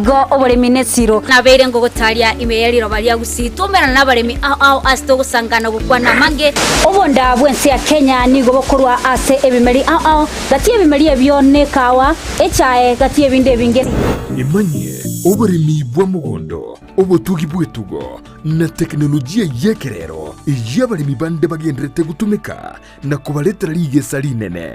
go oboremi nesiro nabere ngo gotaria imeyeriro baria Gusii tumera nabaremi ao asto gusangana gukwana mange obonda bwensi ya Kenya nigo bokorwa ase ebimeri ao gati ebimeri ebyone kawa echae gati ebinde binge imanye oboremi bwa mugondo obotugi bwetugo na teknolojia yekerero yabaremi bande bagendrete gutumika na kubaletera ligesa linene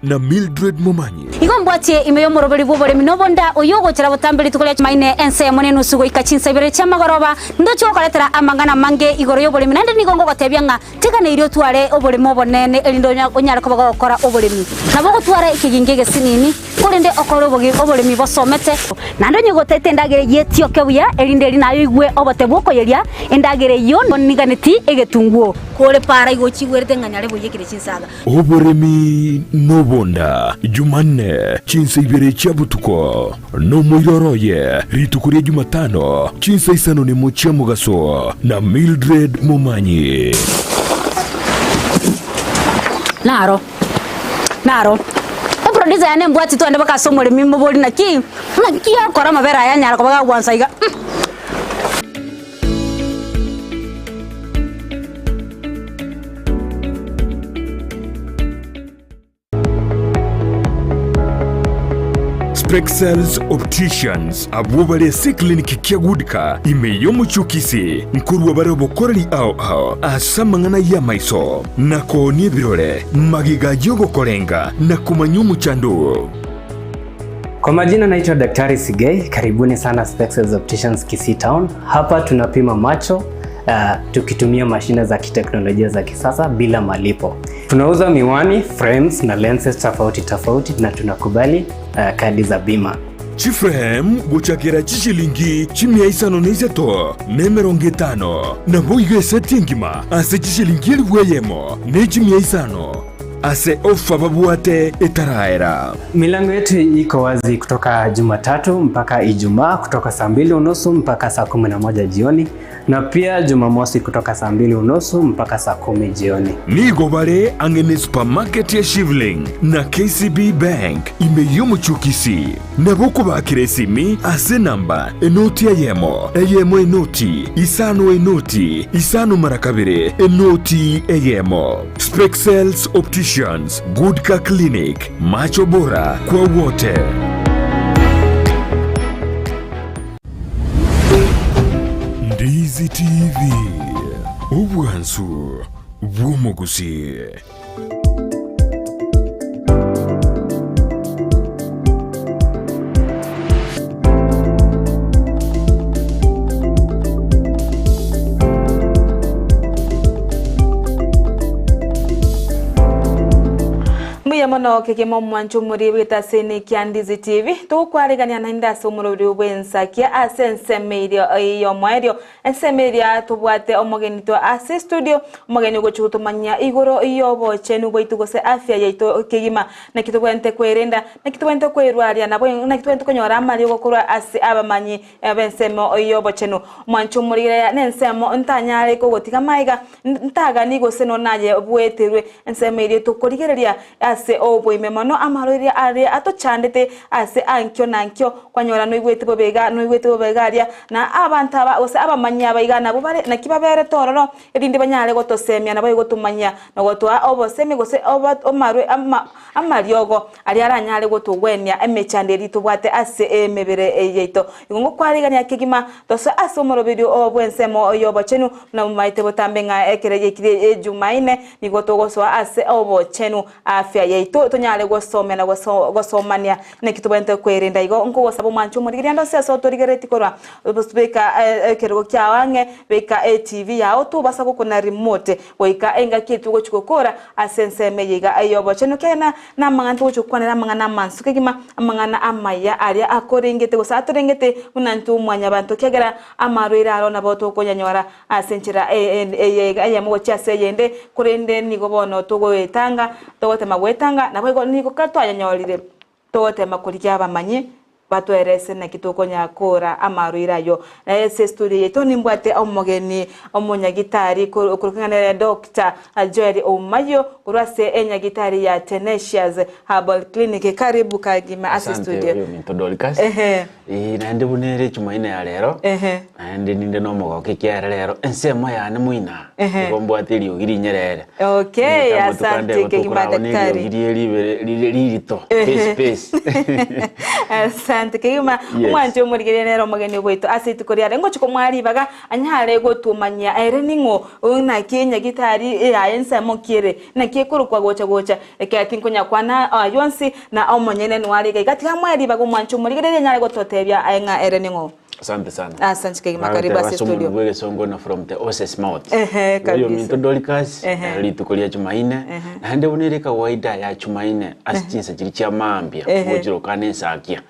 na Mildred Momanyi igombwatie imeyo moroberi boboremi nobonda oyogo chira botambiri tukolia maine ense mone nusugo ikachinsa ibere chamagoroba ndocho koletera amangana mange igoro yoboremi nande nigongo gotebyanga tigane irio tware oboremi obonene elindo onyara kobaga gukora oboremi nabo gutwara ikiginge gesinini kurinde okoro oboremi bosomete nando nyigotete ndagere yetio kebuya elinde linayo igwe obote bwoko yeria endagere yo niganeti egetunguo kole para igochigwerte nganyare boyekire chinsaga oboremi nobonda Jumanne chinsa ibere chabutuko no moiroroye ritukuria Jumatano chinsa isano ni mochia mugaso na Mildred Momanyi naro producer yane mbwati to ande baka somole mimbo boli na ki akora mabera yanyara ko baga gwansa iga Kisii Opticians abubale clinic kiagudika imeyo muchukisi nkurwa barabo korali ao asamangana ya maiso na konie birole magiga yogo korenga na kumanyumu chandu. Kwa majina naitwa Daktari Sigei, karibuni sana Kisii Opticians Kisii Town. Hapa tunapima macho tukitumia mashine za kiteknolojia za kisasa bila malipo. Tunauza miwani, frames na lenses tofauti na tunakubali kadi za bima. Chiframe guchakira chishilingi chimia isano neizeto nemeronge tano na boige setingima ase chishilingi elweyemo ne chimia isano ase ofa babuate etaraera. Milango yetu iko wazi kutoka Jumatatu mpaka Ijumaa kutoka saa 2:30 mpaka saa 11 jioni na pia Jumamosi kutoka saa 2:30 mpaka saa 10 jioni. Nigo bare angene supermarket ya Shivling na KCB Bank imeyo muchukisi na boko bakire simi ase namba enoti eyemo enoti isano marakabire enoti eyemo. Kisii Opticians, Goodka Clinic, macho bora kwa wote. Ndizi TV, ubwansu bw'omugusi. Mono keke mwancho muri wita sene kia Ndizi TV to kwarigania na ndase umururi wensa kia asense media iyo mwerio ense media tubwate omogeni to ase studio omogeni gochutumanya igoro iyo bochenu boitugose afya yaito kigima na kitubwente kwerenda na kitubwente kwerwaria na kitubwente konyora amari gokora ase abamanyi abensemo iyo bochenu mwancho muri ya nensemo ntanyare ko gotiga maiga ntaga ni gose no naye bweterwe ense media to korigereria ase oboime mono amaroria ari atochandete ase ankyo nankyo kwanyora no igwete bobegaria na abantaba ose abamanya abaigana bubare na kibabere tororo edinde banyare gotosemya nabo gotumanya no gotwa obosemi gose omarwe amariogo ari aranyare gotugwenya emechanderi tubwate ase emebere yeito ingo kwarigania kigima tose ase omorobiri obwensemo oyobochenu na mumaite botambenga ekereje kire Jumaine nigotogoswa ase obochenu afya yeito tonyale gosomya na gosomania ne kitubente kwerenda igo ngo gosaba mwancho muri giriando se so torigereti korwa beka kerego kyawange beka TV yao tu basa gukona remote boika enga kitu gochukokora asense meyiga ayobo cheno kena na mangantu gochukwana na mangana mansuke gima amangana amaya aria akorengete gosatorengete unantu mwanya bantu kegera amarwira aro na boto konyanyora asenchira ayamo cyase yende kurende nigo bono togo wetanga togote magwetanga na bwego niko katwanya nyorire togote makurya abamanyi batwerese na kitoko nyakora amaruirayo na ese studio yetu nimbwate omogeni omonyagitari kurukanere Dr. Joel Omayio kurase enyagitari ya Tanecious Herbal Clinic. Karibu kagima ase studio. Asante nande bunere chumaine ya lero nande ninde no mogoke kiara lero ensemo yani muina ngombwatiri ogiri nyerere. Okay, asante kagima daktari lirito space. Asante kagima umwanje umurigere nero mogeni bwito ase tukoriare ngo chiko mwari baga anyare gotumanya ere ningo una Kenya gitari ya ensemo kire na kikuru kwa gocha eke kunya kwana yonsi na omonyene nwari gati kamwari baga umwanje umurigere nyare gototebya ayenga ere ningo. Asante sana. Asante kagima karibu ase studio. Wewe songo na from the Oses Mouth. Yo mintodolikas litukolia chumaine nande bunere kawaida ya chumaine asichinsa chiri cha mambia mujiro kanesa akia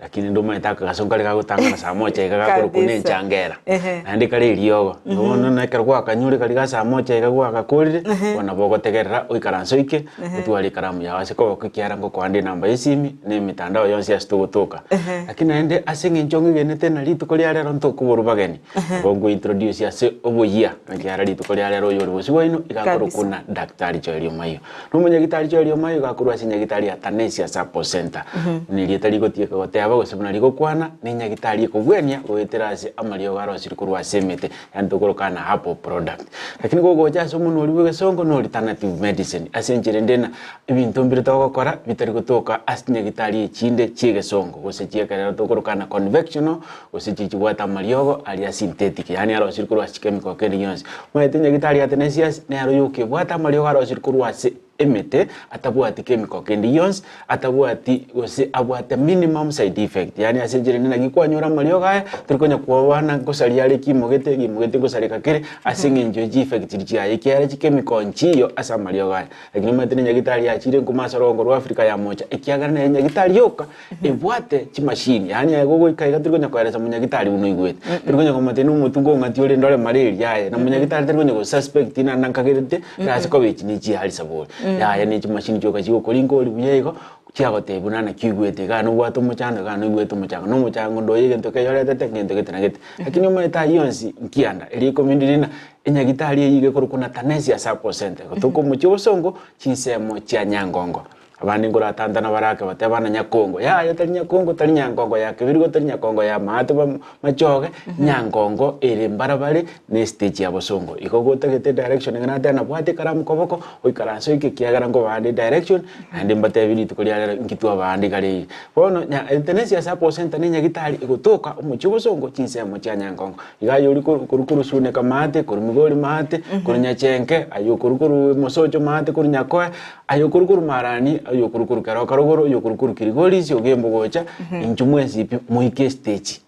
lakini ndo maitaka kasonga leka gutanga saa moja ikagakuru kunencha ngera nande kale riogo ngono na karwa kanyure kali saa moja ikagwa akakurire wana bogotegerera oikaranso ike utwali karamu ya wase ko kiara ngo kwande namba yesimi ne mitandao yonse astugutuka lakini nande asinge njonge genete na litukolia lero ntokuburu bageni bongo introduce ase oboyia ngiara litukolia lero yoro bosiwaino igakuru kuna Dr. Joel Omayio n'umunyagitari Joel Omayio gakuru asinyagitari ya Tanecious Support Center nilietari gotieka goteba gosebuna liko kwana ninyagitari kugwenia goeterase amalio garo sirikuru asemete yantokoro kana hapo product lakini gogo jaso muno liwe gesongo no alternative medicine asenjere ndena ibintu mbire tokora bitari gotoka asinyagitari chinde chige songo gosechieka rero tokoro kana convectional gosechichi gwata maliogo ali synthetic yani aro sirikuru chemical kendi yonse mwete nyagitari ya Tanecious ne aro yuke bwata maliogo aro sirikuru ase emete atabuati chemical conditions atabuati gose abwate minimum side effect yani asenjere nina gikwanyura maliogo aya turikonya kuwana gosaliale kimogete gosarika kere asengenjo effect richa ikiara chemical nchiyo asa maliogo aya lakini mwete nyagitari ya chire kumasarongo rwa Afrika ya mocha ikiagara na nyagitari yoka ebwate chimashini yani agogo ikaiga turikonya kwereza munyagitari uno igwete turikonya komate no mutungo ngatiole ndole malaria aya na munyagitari turikonya go suspect ina nankagerete rasiko bichi ni chi hali sabori ya ni machine joka chiko kolingo libuyego chiago te bunana kigwete ga no bwato muchanda ga no gweto muchanga no muchango ndo yege ntoke yole tete ngento ketanagete lakini umeta yonsi nkianda eli community na enyagitari yige korukuna Tanecious Support Center kotoko muchibo songo chinsemo chia nyangongo abandi ngora tandana baraka batebana nyakongo ya tali nyakongo tali nyangongo ya kibirigo tali nyakongo ya mato machoge nyangongo ere mbarabare ne stage ya bosongo ikogo tegete direction ngana tana bwate karamu koboko oikaranso iki kiagara ngo bande direction ande mbatebiri tukolia ngitu abandi kale bono Tanecious Support Center ne nyagitari ikotoka umuchibo songo chinsemo cha nyangongo igayo uri kurukuru sune kamate kurumigori mate kurunyachenke ayo kurukuru mosocho mate kurunyakoa ayo kurukuru marani ayo kurukuru karogoro ayo kurukuru kirigoli si ogembo gocha inchumwe sipi muike stage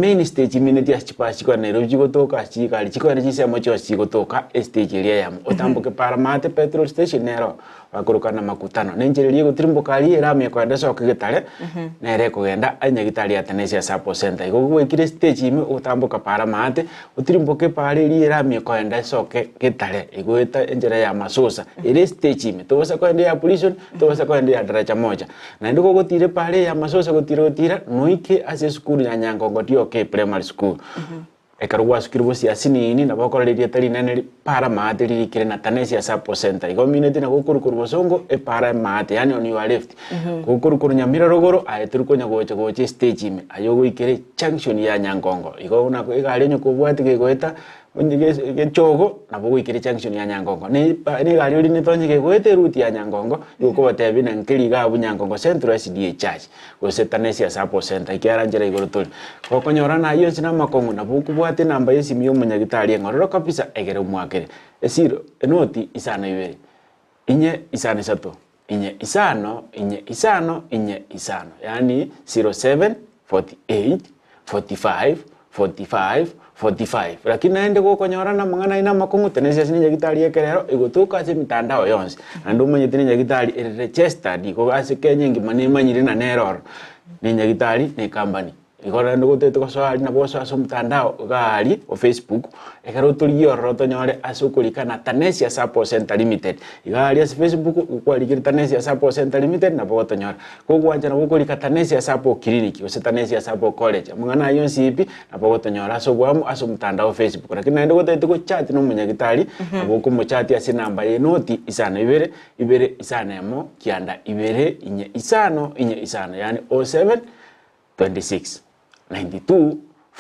main stage minute achipachi kwa Nairobi gotoka achikali chiko ne chisemo chosi gotoka stage area yamo otambuke paramate petrol station nero bakurukana makutano nenjeriye gotirimbo kali erame kwa ndaso kigitare nere kugenda anyagitari ya Tanecious Support Center igogwe kire stage ime otambuka paramate otirimbo ke pale ri erame kwa ndaso kigitare igweta enjera ya masusa ire stage ime tosa kwa ya pollution tosa kwa ya daraja moja na ndiko gotire pale ya masusa gotira noike ase skulu ya nyangongo tioke primary school ekarwa skirbo siasini ini na bakoreria tali nene para mate lirikire na Tanecious Support Center igo minute na gukurukuru bosongo e para mate yani on your left gukurukuru Nyamira rogoro ayeturuko nyagoche stage ime ayo goikere junction ya nyangongo igo una igale nyo kubwati gegweta onye chogo na bogo ikire junction ya nyangongo ni gari uri ni tonye gegwete route ya nyangongo yuko batebi na nkeli ga bunyangongo central SDA church go Tanecious Support Center ikiaranjira igoro tuli kokonyora na iyo sina makongo na buku bwate namba yesimi yo munyagitari ngororo kabisa egere umwakere esiro enoti isana ibere inye isana sato inye isano yani 07 48 45 45 45 lakini naende gukonyora na mangana ina makungu Tanecious ni nyagitari ekerero igotuka ase mitandao yonse ando manyite ni nyagitari registered ko ase Kenya ngimane manyire na neror ni nyagitari ni company igora ndo gotete goswali na boso aso mtandao gali o Facebook ekaro tuliyo roto nyore asukulikana Tanecious Support Center Limited igali as Facebook kwa ligiri Tanecious Support Center Limited na boto nyore kugwanja na bukulika Tanecious Support Clinic ose Tanecious Support College mungana yonsi ipi na boto nyore aso bwamu aso mtandao Facebook lakini ndo gotete ko chat no munyagitari na boko mu chat ya sinamba ye noti isana ibere isana yamo kianda ibere inye isano yani 07 26 92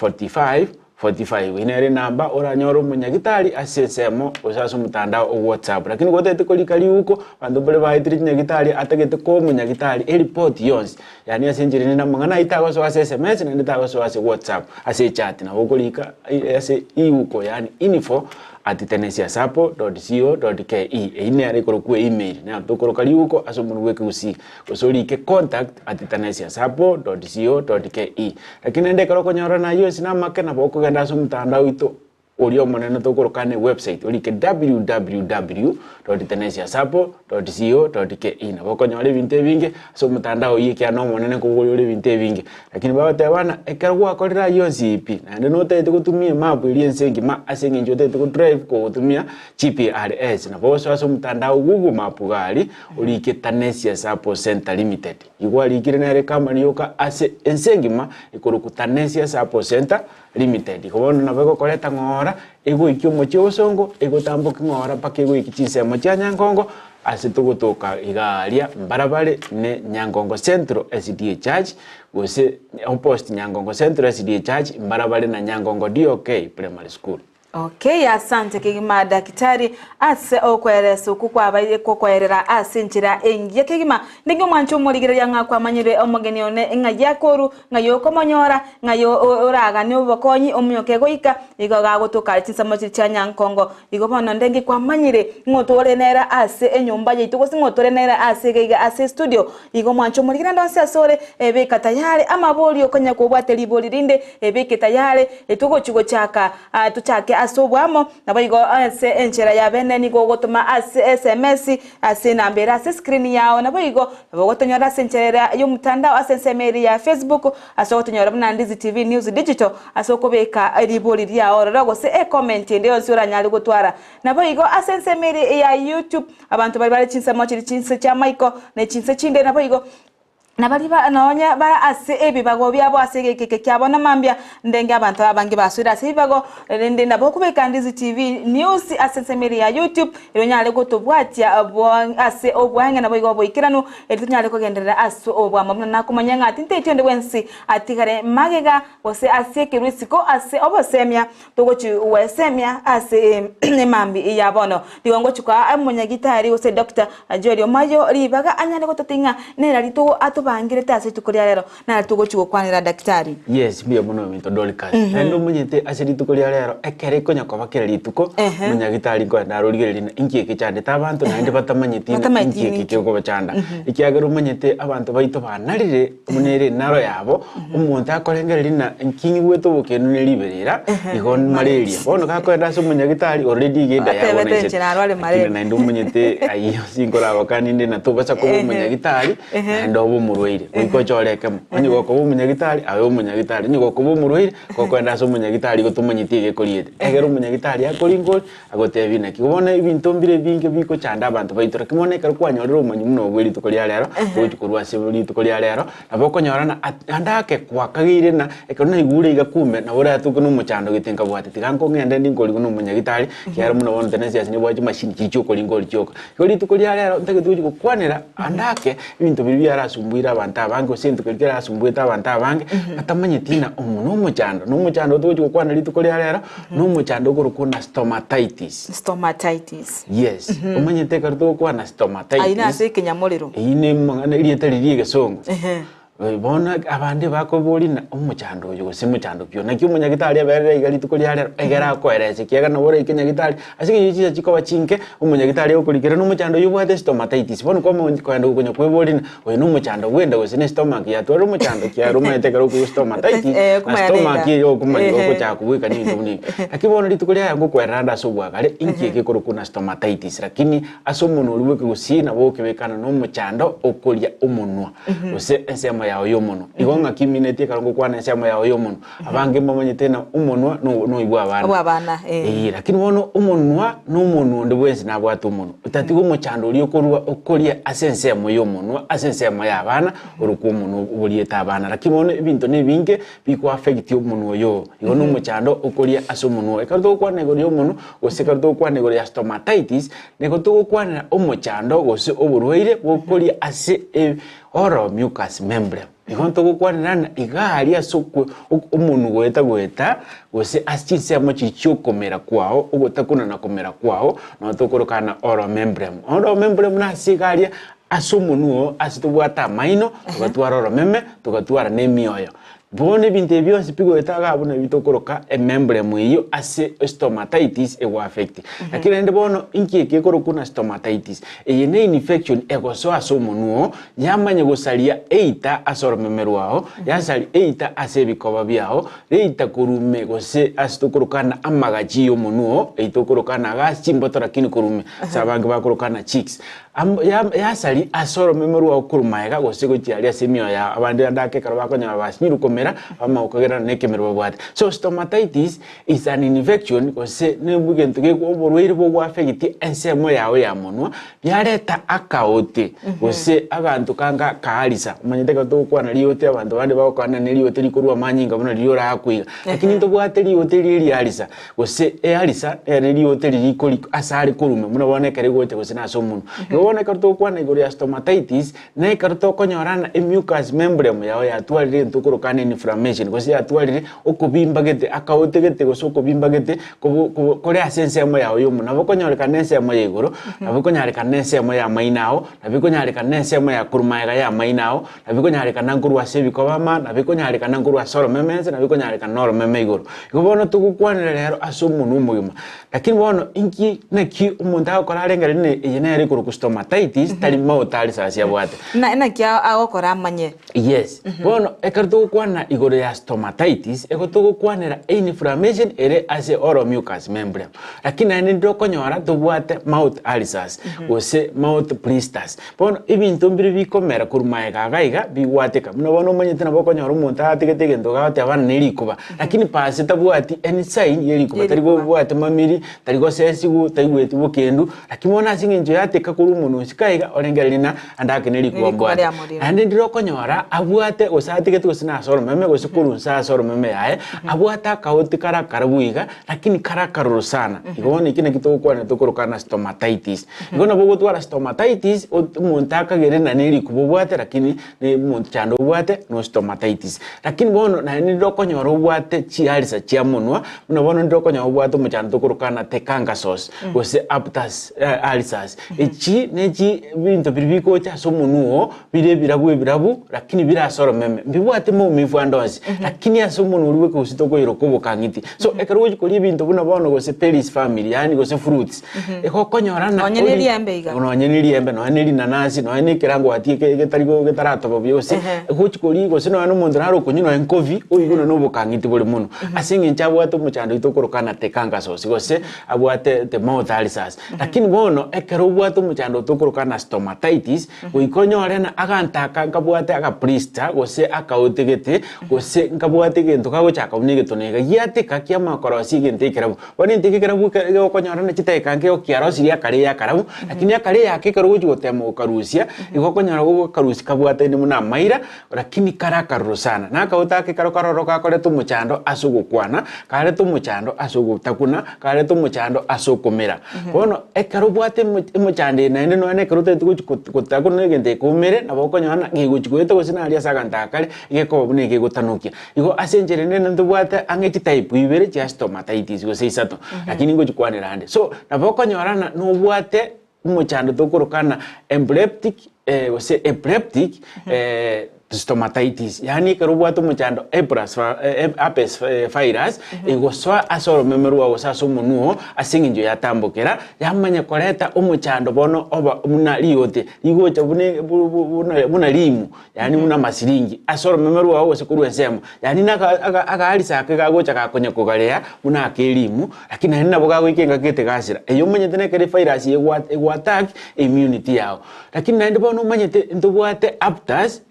45 45 inere namba oranyoro munyagitari asesemo osaso mutandao o WhatsApp lakini gotete kolikali huko bandu bale baitiri nyagitari atagete ko munyagitari report yonsi yani asenjire na mangana itago so SMS na itago so WhatsApp ase chat na ukolika ase iuko yani info@taneciousupport.co.ke ine ari koroku email na tokorokali huko aso munwe Gusii osolike contact@taneciousupport.co.ke lakini ende karoko nyora na yo sina makena boko ganda so mtandao ito Olio monena tokorokane website olike www.taneciousupport.co.ke na boko nyole binte binge so mtandao yike ano monena ko ole binte binge lakini baba tabana ekarwa akorera yonsi ipi na ndo note kutumia map ili ensengi ma asengi njote ku drive ko kutumia GPRS na boso aso mtandao Google Map gali olike Tanecious Support Center Limited igwali ikire na company yoka ase ensengi ma ikoroku Tanecious Support Center Limited kubona na bako koleta ngora ego ikyo mochi osongo ego tamboka ngora pake ego ikichinse mochi Nyangongo asitugutuka igalia mbarabale ne Nyangongo Central SDA Church gose opposite Nyangongo Central SDA Church mbarabale na Nyangongo DOK Primary School. Okay, asante kigima daktari ase okwereso kukwabaye kokwerera asinjira engiye kigima ndingo mwancho muligire yanga kwa manyire omogeni one ngayakoru ngayoko monyora ngayo oraga ni obokonyi omyoke goika igaga gotoka tsamo cha Nyankongo igobono ndengi kwa manyire ngotore nera ase enyumba yitu gosi ngotore nera ase geiga ase studio igo mwancho muligire ndonse asore ebeka tayari amaboli okonya kubwate liboli rinde ebeke tayari etugo chigo chaka tuchake asobwamo nabayigo ase enchera ya bene ni gogotuma ase SMS ase nambera ase screen yao nabayigo bogotonyora senchera yo mutandao ase semeri ya Facebook asogotonyora na Ndizi TV News Digital asokobeka liboli lyao rogo se comment ndio sura nyali gutwara nabayigo ase semeri ya YouTube abantu bari chinsa mochi chinsa cha Michael ne chinsa chinde nabayigo nabaliba naonya bara ase ebi bago byabo ase keke kyabona mambya ndenge abantu abangi basura ase bago ndende nabokubeka Ndizi TV News ase semeri ya YouTube ironyale gotobwatia ase obwanga naboigo boikiranu etunyale kogenderera aso obwamamna nakumanya ngati ntetende wensi atigare magega bose ase kirisiko ase obosemya togochi wesemya ase nemambi yabono digongo chukwa munyagitari ose Dr.Joel Omayio libaga anyale gototinga nera lito bangire tase tukoria lero na tugochigo kwanira daktari. Yes, biya muno mitodoli kasi. Endo munyete asiri tukoria lero ekere konya kwa bakere lituko munyagitari ko narurigere lina inki ekechande tabantu nande batamanyeti inki ekeko bachanda. Ikiagero munyete abantu baito banarire munere naro yabo umuntu akorengere lina inkingi weto bokenu neliberera igon malaria. Bono kakwenda so munyagitari already genda yabo nese. Na ndo munyete ayo sinkola bakani ndena tobasa ko munyagitari ndo bo uko choreke onye goko umunyagitari ayo umunyagitari nyi goko umuruhire goko ndaso umunyagitari gotumanyitike koriete egero umunyagitari akoringol agotebina kibone ibintu mbire binge biko chanda abantu baitora kimone kar kwanyorero umanyi muno bwiri tukoria lero kuchikurwa sebuli tukoria lero naboko nyorana andake kwakagire na ekona igure igakume na ora tukuno muchando gitenga bwate tiganko ngende ndingoli kuno umunyagitari kyara muno wona Tanecious ni bwaje machine chicho koringol choko kori tukoria lero ntake tuji kukwanira andake ibintu bibi arasumbira abantu abange osintu kugera asumbuita abantu abange atamanyitina omuno umuchando tuji kukwana litukoria lero no muchando gorukuna stomatitis yes umanyite karto kwana stomatitis aina se kenyamolero ine mangana irieta liriye songo bona abande bakobori na umuchando yo se muchando pyo na kyo munyagitari aberere igali tukoria lero egera koerese kiaga no bore ikinyagitari asike yichiza chikoba chinke umunyagitari okurikira no muchando yo bwate stomatitis bono kwa kwenda kunya kwebori na oyo no muchando wenda gose stomach ya twaro muchando kya ruma etekero ku stomatitis stomach yo kumanyi ko chakuwika ni ndoni akibono litukoria yango kweranda sobwa kale inkieke korukuna stomatitis lakini asomuno ruweke Gusii na boke bekana no muchando okoria umunwa ose ensema yao yomono igonga kiminete karongo kwana ensemo yao yomono abange mamanyete na umonwa no ibwa abana lakini wono umonwa no umonwa ndebwensi na bwatu umonwa utatigo muchando uri okoria asensemo yomonwa asensemo yabana urukumuntu uburieta abana lakini wono ibintu nebinge biko affect umonwa yo igono muchando okoria asomonwa ekarto kwana igori yomonwa osekarto kwana igori stomatitis negoto kwana umuchando gose oburwaire bokoria ase oral mucous membrane igonto gukwanirana igari asoko umuntu gweta gose asitsemo chichokomera kwao ugotakuna na komera kwao no tokorokana oral membrane na sigaria asumunuo asitubwata maino tugatwara oral membrane tugatwara nemioyo bone binte byose pigo etaga abona bitokoroka membrane iyo ase stomatitis ewa affect lakini ndi bono inkieke korokuna stomatitis eyene infection egoso asomunuo yamanye gosalia eita asoro memeruao yasali eita ase bikoba byao reita kurume gose asitokorokana amagaji yo munuo eitokorokana gachimboto lakini kurume sabange bakorokana chicks yasali asoro memeruao kurumaega gose gochialia semio ya abande ndake karabakanya basnyiru komera ama ukagera nekemero bwate so stomatitis is an infection because nebugento ke oborwire bwo affect ensemo yawe ya munwa byareta akaote gose abantu kanga kahalisa manyete ka to kwana liote abantu bande bakwana neliote likorwa manyinga buna liora hakwiga lakini ndo bwate liote lili halisa gose halisa liote lilikoli asali kurume muna boneka ligote gose naso munwa yobona ka to kwana igori ya stomatitis na ka to konyorana mucous membrane yawe ya twalire ntokorokane inflammation gose ya twalire okubimbagete akaotegete gose okubimbagete kore asensemo yawe yo muna bokonyoreka nensemo yegoro nabikonyareka nensemo ya mainao nabikonyareka nensemo ya kurumaega ya mainao nabikonyareka nangurwa sebikobama nabikonyareka nangurwa soro memense nabikonyareka noro memeigoro igobono tugukwanira rero asomunu umuyuma lakini bono inki neki umuntu akora arengere ne yene yari kuru stomatitis tali mautali sasa yabwate na kia agokora amanye yes bono ekarto kwana igoro ya stomatitis ekoto kwanira inflammation ere ase oral mucous membrane lakini ndo konyora tubwate mouth ulcers gose mouth blisters bono ibintu mbiri bikomera kurumaega gaiga biwateka muno bono manyete nabo konyora umuntu ategete ndoga ate abana nerikuba lakini pase tabwati any sign yerikuba tarigo bwate mamiri tarigo sesigu taigweti bokendu lakini mona singinjo yateka kuru umuntu sikaiga orengerina andake nerikuba bwate ande ndiro konyora abwate osategete gosina soro meme gose kurunsa soro meme yae abwata kaoti karabuiga lakini karakaruru sana igone kine kitokwana tokorokana stomatitis igona bogo twara stomatitis umuntu akagerena nerikuba bwate lakini ne muntu chando bwate no stomatitis lakini bono na ni dokonyoro bwate chialisa chia munwa muno bono ndokonyoro bwate muchando tokorokana tekanga sauce gose aptas ulcers echi nechi bintu biribiko cha somunuo bire birabu lakini birasoro meme bibwate mu mivwandozi lakini asomunu uriwe ko sitoko irokobo kangiti so ekaruji kuri bintu buno bono gose peris family yani gose fruits ekokonyorana onyeneri embeiga onyeneri embe no aneri nanasi no ani kirango atike getarigo getarato byose ekochi kuri gose no muntu naro kunyino enkovi uyiguno no bokangiti buli muno asinge nchabwato muchando itokorokana tekanga sauce gose abwate the mouth ulcers lakini bono ekerobwato muchando tokorokana stomatitis uikonyorena agantaka ngabwate aga blister gose akaotegete gose ngabwate gento kagochaka unige tonega yate kakia makorosi gente kerabu bani ndike kerabu gokonyorana chitaekange okiarosi ya kare ya karabu lakini ya kare yake karuji gotemo karusia igokonyora go karusi kabwate ni muna maira lakini karakaru sana na kautake karoka kore tumuchando asugukwana kare tumuchando asugutakuna kare tumuchando asukomera bono ekarubwate muchande na no ane karute tukutakuna gente kumere na bokonyorana giguchigwete gosina alia sagantakale igeko bune gigutanukia igo asenjere nene ndubwate angeti type ibere cha stomatitis go seisato lakini ngo chikwanira ande so na bokonyorana no bwate muchando tokorokana epileptic stomatitis yani karubwato muchando herpes virus igoswa asoro memerwa gosaso munuo asinginjo yatambokera yamanya koreta umuchando bono oba muna liote igocha buna limu yani muna masiringi asoro memerwa gose kurwensemo yani naka alisa akagocha kakonya kogalea muna akelimu lakini nina bogago ikenga kete gasira eyo manyete nekere virus ye attack immunity yao lakini nende bono manyete ndubwate aptas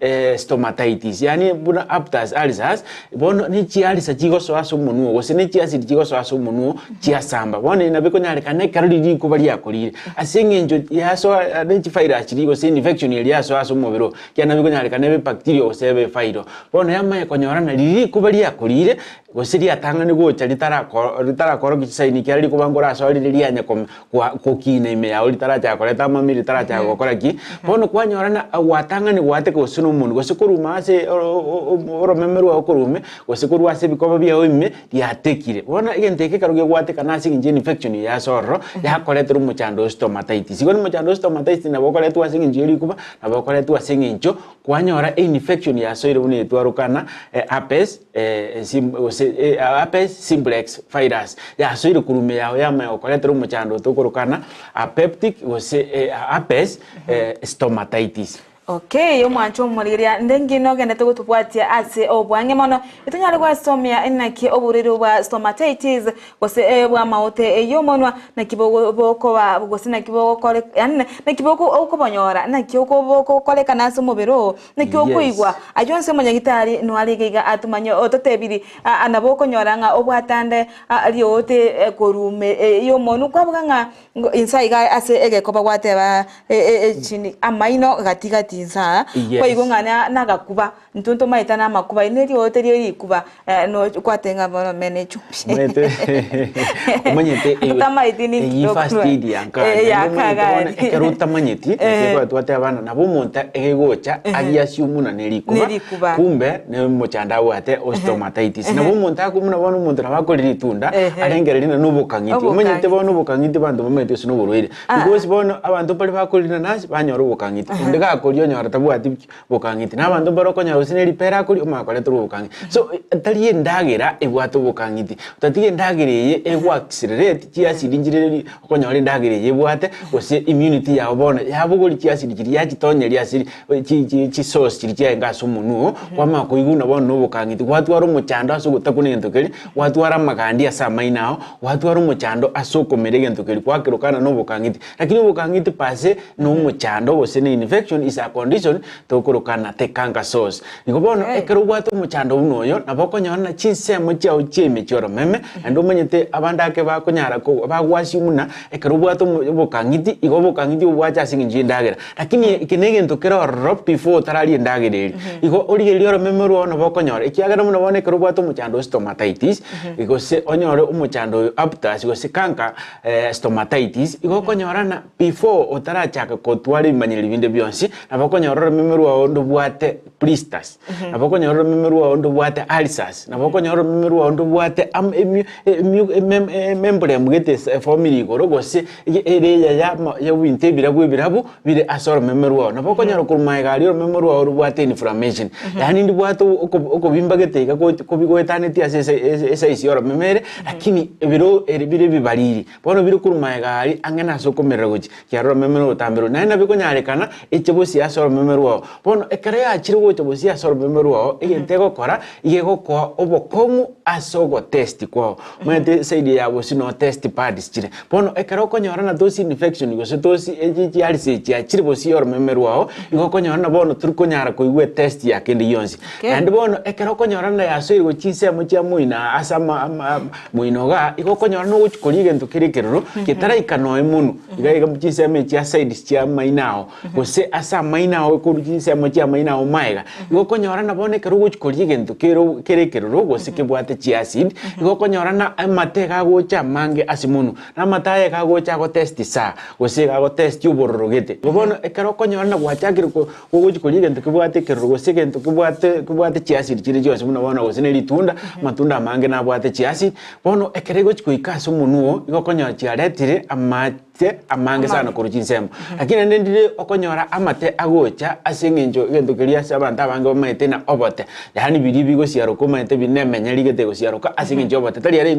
stomatitis yani buna aptas alisas bono ni chialisa chigosoa somunuo gose ni chiasidi chigosoa somunuo chiasamba bono inabiko nyale kana karudi kubali yakolire asinge njo yaso ni virus chirigo se infection yali yaso asomubiro kyana biko nyale kana be bacteria osebe fairo bono yamaye konyorana liri kubali yakolire gose lyatangane gocha litarakoro kisaini kyali kubangora aso lilianya kokine ime ya litara chakoleta mami litara chakokora ki bono kwanyorana watangane wate ko suno mundu gose kuruma ase oromemeru okorume gose kurwa ase bikoba bya oime yatekire bona igenteke karuge gwate kana singe infection ya sorro yakoletera umuchando stomatitis igoni umuchando stomatitis na bokoletwa ase injiri kuba na bokoletwa ase injo kwanyora infection ya soire bune twarukana herpes herpes simplex virus ya soire kurume yao yama okoletera umuchando tokorukana peptic gose herpes stomatitis. Okay, yo mwancho muriria ndengino gende tugutubwatia ase obwange mono itunyale kwa somia enaki oburiro bwa stomatitis gose bwa maote yo monwa na kibogo boko wa gose na kibogo kole yani na kibogo okobonyora na kibogo kole kana so mubiro na kibogo igwa ajonse monyagitari no aligiga atumanyo ototebiri anaboko nyoranga obwatande riote korume yo monu kwabuganga insaiga ase egekoba gwateba chini amaino gatigati nsa kwa igongana nagakuba ntunto maita na makuba ineri hotel ikuba no kwatenga bono menechu mwete umanyete tamaitini first aid yanka ekeruta manyeti kwa twate abana nabo monta egegocha agiasumuna nerikuba kumbe ne mochanda wate stomatitis nabo monta kumuna bono monta nabakorira itunda arengerera n'ubukangiti umanyete bono ubukangiti bantu bamete sino burwire because bono abantu bali bakorira nasi banyora ubukangiti ndega akoriyo nyora tabwati bukangiti n'abantu baroko nyaro sineri pera kuri umakore tubukangiti so taliye ndagera ebwato bukangiti utatiye ndagereye ewa accelerate kiasiringireri okonyora ndagereye bwate ose immunity yawe bona yabuguri kiasirigiri yakitonyeri asiri ki source kiri cyengaso munu kwamako iguna bona n'ubukangiti watwara umuchando asogutakunye ntokeri watwara magandi asamainao watwara umuchando asokomerege ntokeri kwakirukana n'ubukangiti lakini ubukangiti pase n'umuchando bose ne infection is a condition to kurukana te cancer source nikobono ekero bwato muchando unoyo naboko nyona chinsemo chao cheme choro meme ando manyete abandake bakonyara ko bagwasi umuna ekero bwato bukangiti igobukangiti ubwacha singi ndagera lakini ikinege ntokero rop before tarali ndagereri igo origeri oro meme ro naboko nyora ikiagara muno bone ekero bwato muchando stomatitis igo se onyore umuchando aptas igo se kanka stomatitis igo konyorana before otarachaka kotwari manyeli binde byonsi naboko nyora memeru wa ondo bwate blisters naboko nyora memeru wa ondo bwate ulcers naboko nyora memeru wa ondo bwate membrane mugete family gorogose ere ya winte birabu bire asoro memeru wa naboko nyora kurumaiga rio memeru wa ondo bwate inflammation yani ndi bwate uko bimbagete ko bigwetane ti asa isioro memere lakini biro bire bibariri bono biro kurumaiga ari angena sokomerera gochi kyaro memeru tambero na nabiko nyarekana echebosi asoro memeru wa bono ekere achiri gocho bosi asoro memeru wa egentego kora igego ko obokomu asogo test kwa mwete saidi ya bosi no test pads chire bono ekere konyorana dosi infection go dosi eji alise chi achiri bosi oro memeru wa igo konyorana bono turukonyara ko igwe test ya kendi yonsi and bono ekere konyorana ya so igo chinse mo chia muina asama muinoga igo konyorana go chikolige ntukirekerero kitara ikano emunu iga chinse me chia side chia mainao go se asa mainao ko chinse mo chia mainao maiga igo konyorana bone kero go chikolige ntukirekerero go se kebwate chia acid igo konyorana amatega go cha mange asimunu na mataye ka go cha go test sa go se ga go test ubororogete bono ekero konyorana gwachakire ko go chikolige ntukibwate kero go se kubwate chia acid chiri cyose muno bona go se ne litunda matunda mange na bwate chia acid bono ekere go chikoikaso munuo igo konyorana chia retire amange sana kuruchinsemo lakini ndendire okonyora amate agocha asengenjo gendokeria sabanta bange bamaite na obote yani biribi go siaro komaite binemenyeri gete go siaro ka asengenjo obote tari ari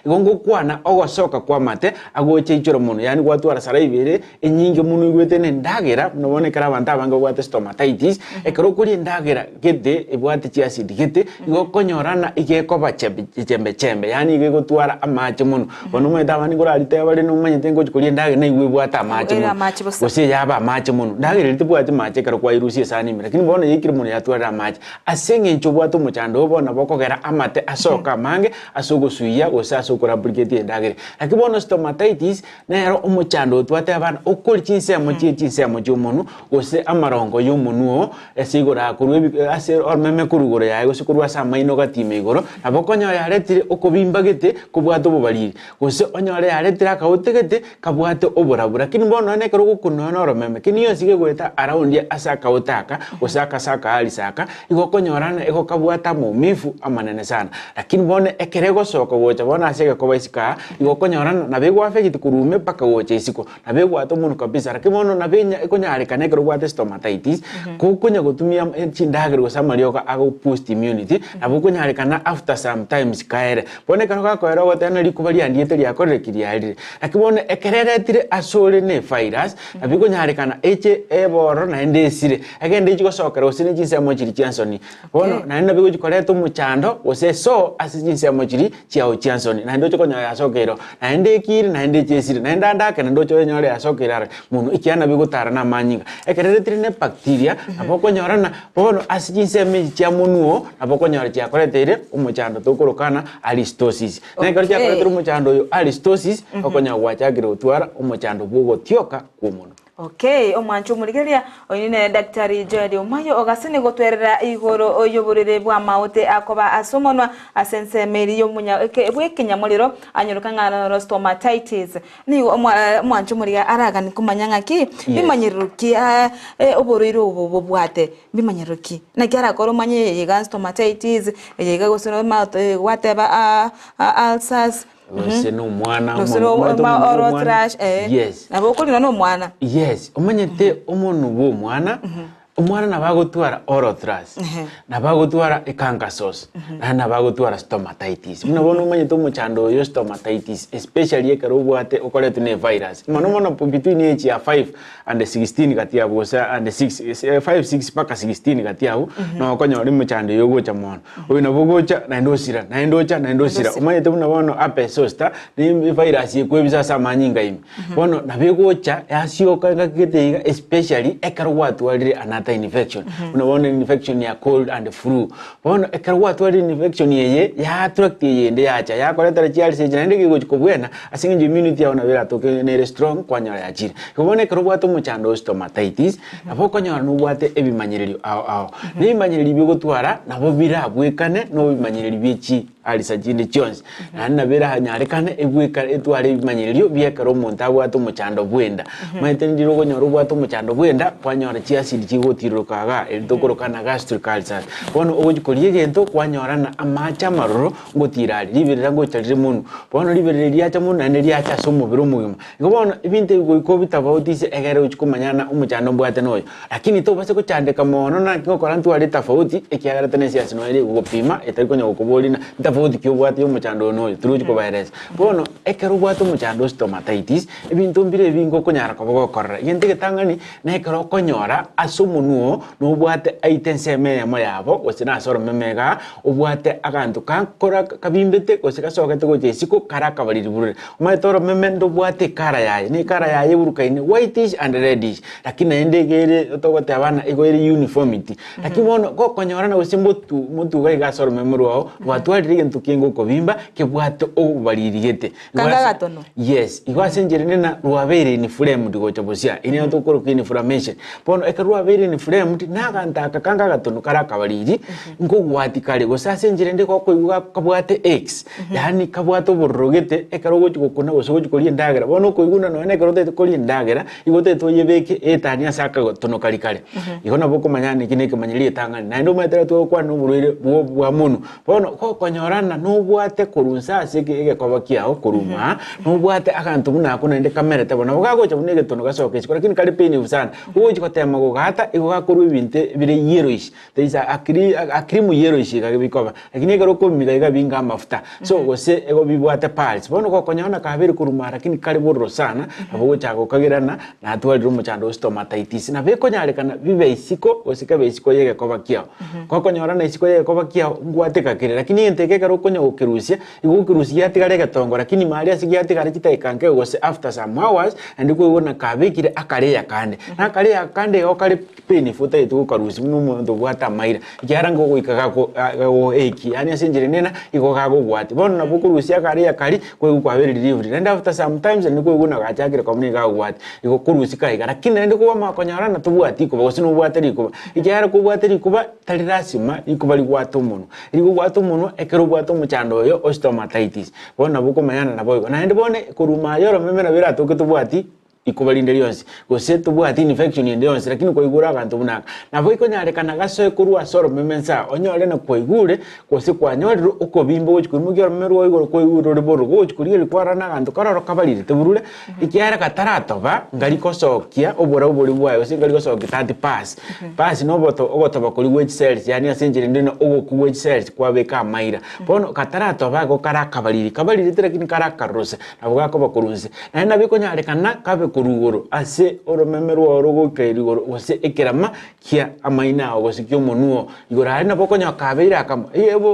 ngokwana ogosoka kwa mate agocha ichoro muno yani gwatwara sara ibere enyinge muno igwete ne ndagera nobone kara banta bange gwate stomatitis ekero kuri ndagera gete ebwate chiacid gete igo konyorana igekoba chembe yani igegotwara amache muno bono mweta bani gorarite bari no manyite ngo kuri korie ndage na iwe bwata amache gose yaba amache muno ndage rite bwate mache karo kwa irusie sani mi lakini bona yikire muno yatwara amache asenge ncho bwato muchando bona bokogera amate asoka mange asogosuya gose asokora brigade ndage lakini bona stomatitis nero umuchando twate abana okori chinsemo cy'umuntu gose amarongo y'umunuo esigora kurwe ase ormeme kurugoro yaye gose kurwa samaino gatime igoro nabokonyo yaretire okobimbagete kubwato bubariri gose onyore yaretira kautegete kabwate oburabura kini bono ne kero gukunono ormeme kini yosige gweta around ya asaka utaka gose akasaka alisaka igokonyorana ego kabwata mumifu amanene sana lakini bone ekerego soko gocha bona asege kobaisika igokonyorana nabego afegiti kurume paka gocha isiko nabego atomuntu kabisa lakini bono nabenya ekonyarikane kero gwate stomatitis kukunya gutumia chindagero samarioka ago boost immunity nabukonyarikana after sometimes kaere bone karo gakoera gotena likubali andiete lyakoreki lyalire lakini bone ekereretire asore ne virus nabikonyarikana eche eboro na endesire agende chigosokera osine chinsemo chiri chansoni bono na nabiko chikoreta umuchando ose so asichinsemo chiri chiao chansoni na ndo chikonyo yasokero na endekire na endechesire na ndandake na ndo chonyore yasokera mundu ikiana bigotara na manyinga ekereretire ne bacteria nabokonyorana bono asichinsemo chiamunuo nabokonyora chiakoretere umuchando tokorokana alistosis na karo chiakoretere umuchando yo alistosis okonya gwachagire utwara umuchando bugotioka kumundu. Okay, omwanchu murigeria oyine Dr. Joel Omayio ogasene gotwerera igoro oyoborere bwa maute akoba asomonwa asense meri yo munya bwekenya muliro anyurukanga stomatitis ni omwanchu muriga araga ni kumanyanga ki bimanyiruki oboriro obobwate bimanyiruki na kyara koro manye yega stomatitis yega gosoro maute whatever ulcers Wese no mwana oro trash yes nabokuri no mwana yes omanyete omuntu bo mwana umwana nabagotwara orothras nabagotwara ekangasos na nabagotwara stomatitis munabona umanyete umuchando yo stomatitis especially ekaro bwate okoretu ne virus mano between age ya 5 and 16 kati ya bosa and 6 paka 16 kati ya no konyori muchando yo gocha mwana oyo nabogocha na ndosira umanyete munabona ape sosta ni virus yekwebisa samanyinga imi bono nabegocha yasioka ngakete especially ekaro watu alire anata infection unaona infection ya cold and flu bona ekarwa twali infection yeye ya attract yende yacha ya koleta chiali se jana ndege gochikobwena asinge immunity ya onabera toke ne strong kwanya ya chiri kubone karwa to muchando stomatitis aboko nyara nubwate ebimanyiriri aho n'ibimanyiriri byo gutwara nabo birabwekane no bimanyiriri bichi alisajinde Jones na nabera hanyarekane ebweka etware ibimanyiriri byekaro umuntu abwato muchando bwenda maitendiro gonyoro bwato muchando bwenda kwanyara chiasidi chigotirokaga elitokorokana gastric ulcers bono ogikoriye gento kwanyorana amacha maroro ngotirari libirira ngocharire munu bono libirira lyacha munu na lyacha somubiro mugima ngobono ibinte goiko bitabautise egere uchikomanyana umuchando bwate noyo lakini to base kuchandeka mono na ngokora ntwari tafauti ekiagara Tanecious noire gupima etarikonya gukobolina tafauti kyo bwate umuchando noyo turuji ko virus bono ekero bwate umuchando stomatitis ibintu mbire bingo konyara kobokora yente getangani na ekero konyora asumunuo no bwate aitenseme ya moyabo osina soro memega obwate agantu kankora kabimbete osika sokete go jesiko karaka baliri burure umayitoro memendo bwate kara yaye ni kara yaye burukaine whitish and reddish lakini endegere otogote abana igoire uniformity lakini bono go konyorana osimbutu mutu ga soro memuru wao watwalire gentu kingo ko bimba ke bwate obalirigete kanga gatono yes igwasenjere na ruabere ni flame digocha bosia ine otokoro kini inflammation bono ekarwa bere ni flame naganta akakanga gatono karaka baliri ngo gwati kale gosasenjere ndiko ko kabwate x yani kabwato borogete ekarogo chikokuna osogo chikoli ndagera bono ko iguna no ne karote koli ndagera igote toyebeke etania saka gatono kali kale igona boko manyane kineke manyiri tangani na ndo matera to kwa no burire bwa munu bono ko konyorana no bwate korunsa seke ege kwabakiao koruma no bwate akantu muna akuna inde kamera tabona bagago chabunege tono gasoke chikora kini kali peni usana uwo chikotema go gata igogakorwa ibinte bire yellowish there is a cream yellowish gabikoba lakini egero ko miga binga amafuta so gose ego bibwate pals bono ko konyona kabiri kuruma lakini kali borro sana abo chago kagerana na atwali rumo chando stomatitis na beko nyarekana bibe isiko osika be isiko yege koba kiao ko konyora na isiko yege koba kiao ngwate kakire lakini enteke karo konya okerusia igukirusia tigare gatongo lakini mali asigia tigare kitaikanke gose after some hours and kuibona kabikire akareya kande na kareya kande okare peni futa itu karusi mumuntu bwata maira ikiarango guikaga go eki yani asinjire nena ikogago gwati bono na bukurusia kareya kari kwegukwaberera delivery and after sometimes and kuibona gachakire komuni ga gwati ikukurusi kaiga lakini ndi kuba makonyara na tubwati ko bose no bwateri ko ikiara ko bwateri kuba tarirasima ikubali gwatu muno iri gwatu muno ekero gwatu muchando yo Stomatitis bona buko mayana na boyo na ndi bone kuruma yoro memera bira to ketubwati ikubalinde lyonse gose tubwati infection yonse lakini ko igura kantu bunaka nabo ikonyare kana gaso kurwa soro memensa onyore na ko igure gose kwa nyorero uko bimbo ukimugero memerwa igoro ko iguro riboro go ukuriye kwarana kantu kararo kabalire teburule ikiara kataratoba ngali kosokia obora obori bwayo singali kosokia 30 pass no boto ogotoba kuri wedge cells yani asenjire ndino ogo ku wedge cells kwa beka maira bono kataratoba go kabalire lakini karakarose nabo gako bakurunze na nabikonyare kana kabe kurugoro ase oromemerwa orogo kairigoro ose ekerama kia amaina ogose kyo monuo igora ari nabo konya kabeira kama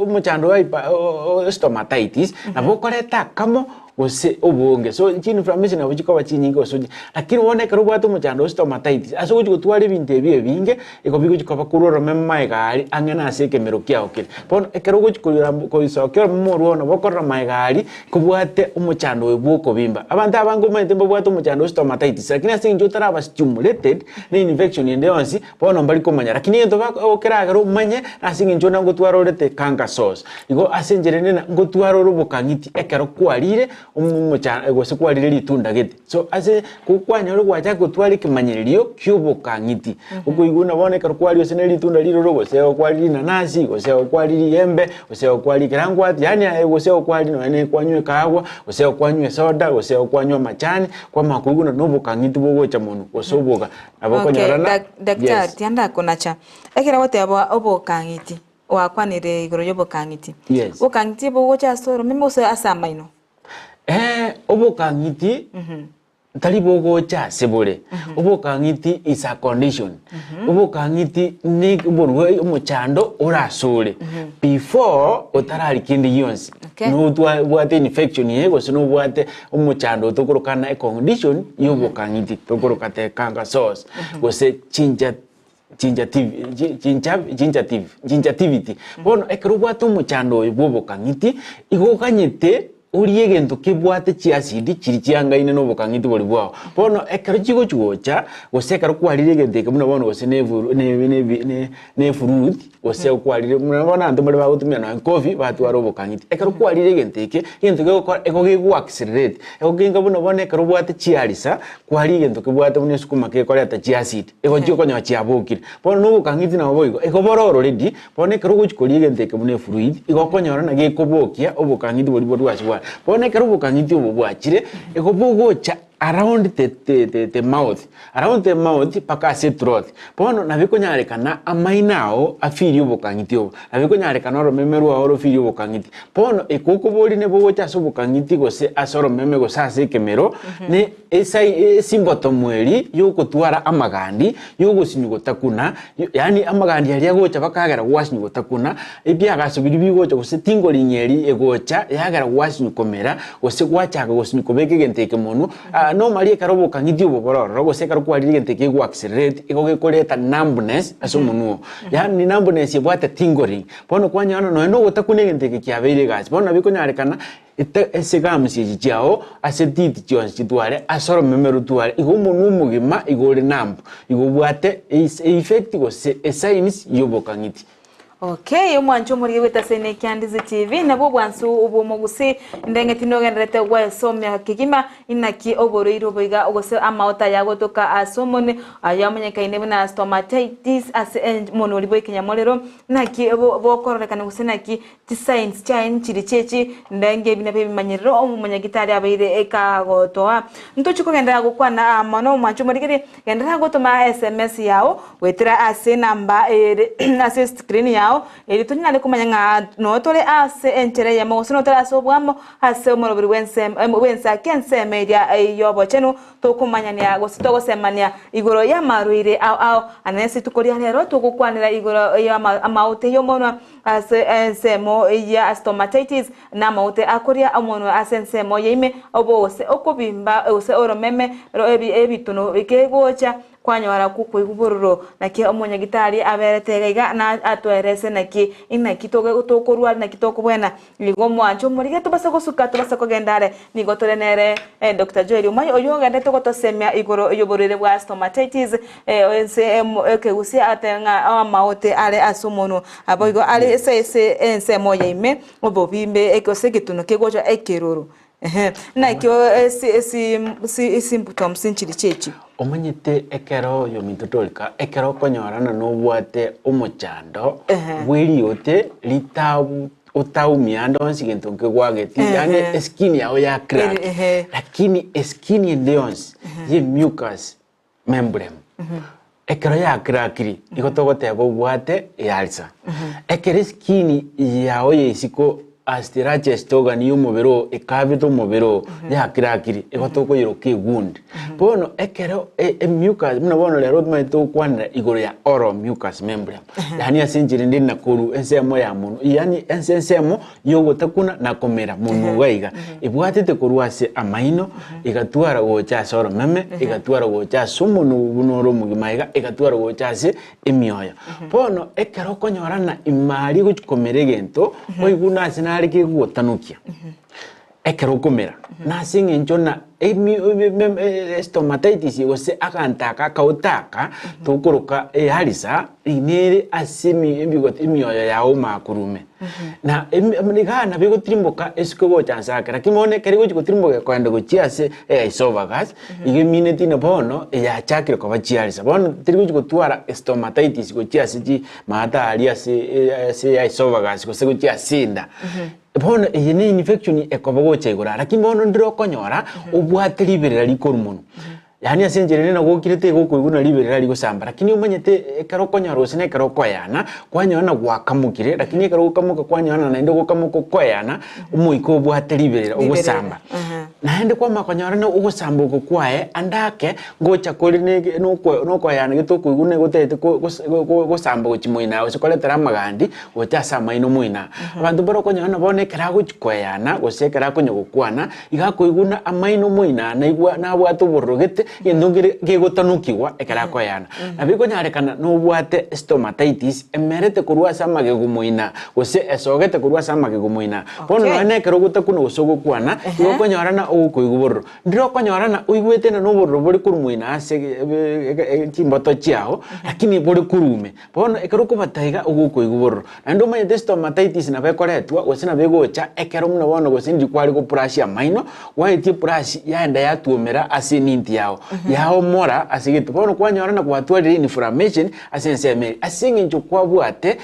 muchando wa Stomatitis nabo koreta kamo ose obonge so inflammation abo chiko bachinyingo so lakini wone kero bwatu muchando Stomatitis aso gutwara ibintu ebiye binge eko bigo chiko bakuroro memma gari angena ase kemero kia okere pon ekero guchikurira ko isokero muruo no bokorra maigari kubwate umuchando webwoko bimba abantu abangu mente bwatu muchando Stomatitis lakini ase njotara ba stimulated ni infection yendonsi pon mbali komanya lakini ento okera garo manye ase njona ngotwara orete kanka sauce igo ase njerene na ngotwara orubukangiti ekero kwalire umuchana gose kwalire litunda gete so ase kukwanya ro gwacha kutwali kimanyirio kyubukangiti uko iguna bone karkwali ose litunda liro ro gose kwalire nanasi gose kwalire yembe gose kwalire kirangwati yani gose kwalire no ene kwanywe kaagwa gose kwanywe soda gose kwanywa machani kwa makuguna nobukangiti bogocha munu osoboga abakonyarana daktari tianda konacha ekera wote abo obukangiti wakwanire igoro yobukangiti obukangiti bogocha soro memose asamaino obukangiti talibogo cha sebole obukangiti is a condition obukangiti ni borwe umuchando orasole before otarali kindi yonsi no bwate infection yego sino bwate umuchando tokorokana condition yobukangiti tokorokate kanga sauce gose gingivitis bono ekerubwate umuchando obukangiti igokanyete uriye gento kibwate chiasidi chirichiangaine no bukangiti boli bwao bono ekero chigo chuocha goseka kwalire gente kemuna bono gose ne fruit gose kwalire muna ando bali bagutumia na coffee batwaro bukangiti ekero kwalire gente gento ego accelerate ego ginga bono bone ekero bwate chiarisa kwalire gento kibwate bune sukuma ke kwalata chiasidi ego chiko nya chiabukire bono no bukangiti na boigo ego bororo ready bono ekero gochikolie gente kemune fruit ego konyora na gekobokia obukangiti boli bwachwa bone karubukangiti obubwachire ekobugocha around the mouth paka se throat bono nabikonyarikana amainao afiri obukangiti obo nabikonyarikana oro memeru oro firi obukangiti bono ekokobori ne bogocha sobukangiti gose asoro meme gose ase kemero ne esai simbotomweri yokotwara amagandi yogosinyugotakuna yani amagandi yali agocha bakagera gwasinyugotakuna ebyagasubiri bigocha gose tingolinyeri egocha yagera gwasinyukomera gose gwachaga gosinyukobeke genteke mono no mali karobukangiti obobororo gose karkwalire genteke gwa accelerate egogekoreta numbness asomunuo yani numbness yebwate tingling bono kwanyana no gotakune genteke kiabeire gasi bono bikonyarikana ese gamusi jiao asetiti chionsi tware asoro memeru tware igomunu mugima igore nambu igobwate effect gose signs yobokangiti Okay, mwancho muri weta sene Ndizi TV nabo bwansu ubumo Gusii ndengeti nogenderete gwa somya kigima inaki oboro iroboiga ogose amaota yagotoka asomone ayamenyekaine na Stomatitis as mono liboy kinyamolero naki bokorrekana gusenaki science chain chirichechi ndenge binabe bimanyero omumunyagitari abaire ekagotoa ntochiko gendera gukwana mono mwancho muri gendera gotoma SMS yao wetira ase namba ase screen yao yao eri tunyale kumanya nga no tole ase enchere ya mo no tole aso bwamo ase omorobiri wensa kense media yobo chenu to kumanya ni ago sitogo semania igoro ya maruire au anesi tukoria lero tukukwanira igoro ya amaute yomono ase ensemo ya stomatitis na maute akoria amono ase ensemo yime obose okobimba ose oromeme ro ebituno bikegocha kwanyora kukuigubururo naki omonyagitari aberetegaiga na atwerese naki inaki tokorwa naki tokubwena ligo mwancho murige tubasa gusuka tubasa kugendare nigotorenere Dr.Joel Omayio oyogende togotosemia igoro yoborere bwa stomatitis ense Gusii atenga amaote ale asumono aboigo ale ese ense moya ime obobimbe ekose gituno kegoja ekiruru na kyo si symptoms nchiri chechi omanyete ekero yo mitotolika ekero konyorana no bwate omochando bwiriote litabu otaumia ndonsi gento nkegwageti yani skin yao ya crack lakini skin endons ye mucus membrane ekero ya crackiri igotogote bwate yalisa ekero skin yao yesiko astiraches toga ni umubiro ekabito mubiro ya kirakiri egotoko yiroke wound bono ekero mucus muna bono lero maito kwanira igoro ya oral mucus membrane yani asinjiri ndi nakuru ensemo ya muntu yani ensemo yogotakuna nakomera muntu gaiga ibwatete kurwase amaino igatwara gocha soro meme igatwara gocha sumunu bunoro mugimaiga igatwara gocha se emioyo bono ekero konyorana imari gukomerege gento oiguna sina ari kiguotanukia ekero komera na singe njona stomatitis yose akantaka kautaka tokoroka harisa inere asimi imioyo yao makurume na mnigana bigo trimboka eskogo chansaka lakini keri go trimboka kwanda go chiase esophagus igimine tina bono ya chakire ko bachiarisa bono trigo go twara stomatitis go chiase ji mata aliase se esophagus go se go chiasinda bono yene infection ekobogo chegora lakini bono ndiro konyora ubwate liberera likorumono yani asenjerene na gokirete gokuiguna liberera ligosamba lakini umanyete ekero konyora usene ekero koyana kwanyona gwakamukire lakini ekero gokamuka kwanyona na ndo gokamuka koyana umuiko ubwate liberera ugosamba na ende kwa makonyora na ugosamba ukwae andake gocha koline no koyana gitokuigune gotete gosamba gochimoina usikoleta magandi gocha maino moina abantu baro konyona bone kera gochikoyana gosekera konyogokwana igakoiguna amaino moina na igwa na bwato borogete yendongere gegotanukiwa ekera koyana nabiko nyarekana no bwate stomatitis emerete kurwa sama gegumoina gose esogete kurwa sama gegumoina bono ane kero gotakuno gosogo kwana igokonyora okuiguboro ndiro konyorana uigwete na no borro bori kurumuina ase timboto chiao lakini bori kurume bono ekero kubataiga okuiguboro ando mayete stomatitis na bekoretwa gose na begocha ekero muna bono gose ndi kwari go brush ya maino waiti brush yaenda yatuomera ase ninti yao yao mora asigito bono kwanyorana kwatwalire inflammation asenseme asinge ncho kwabwate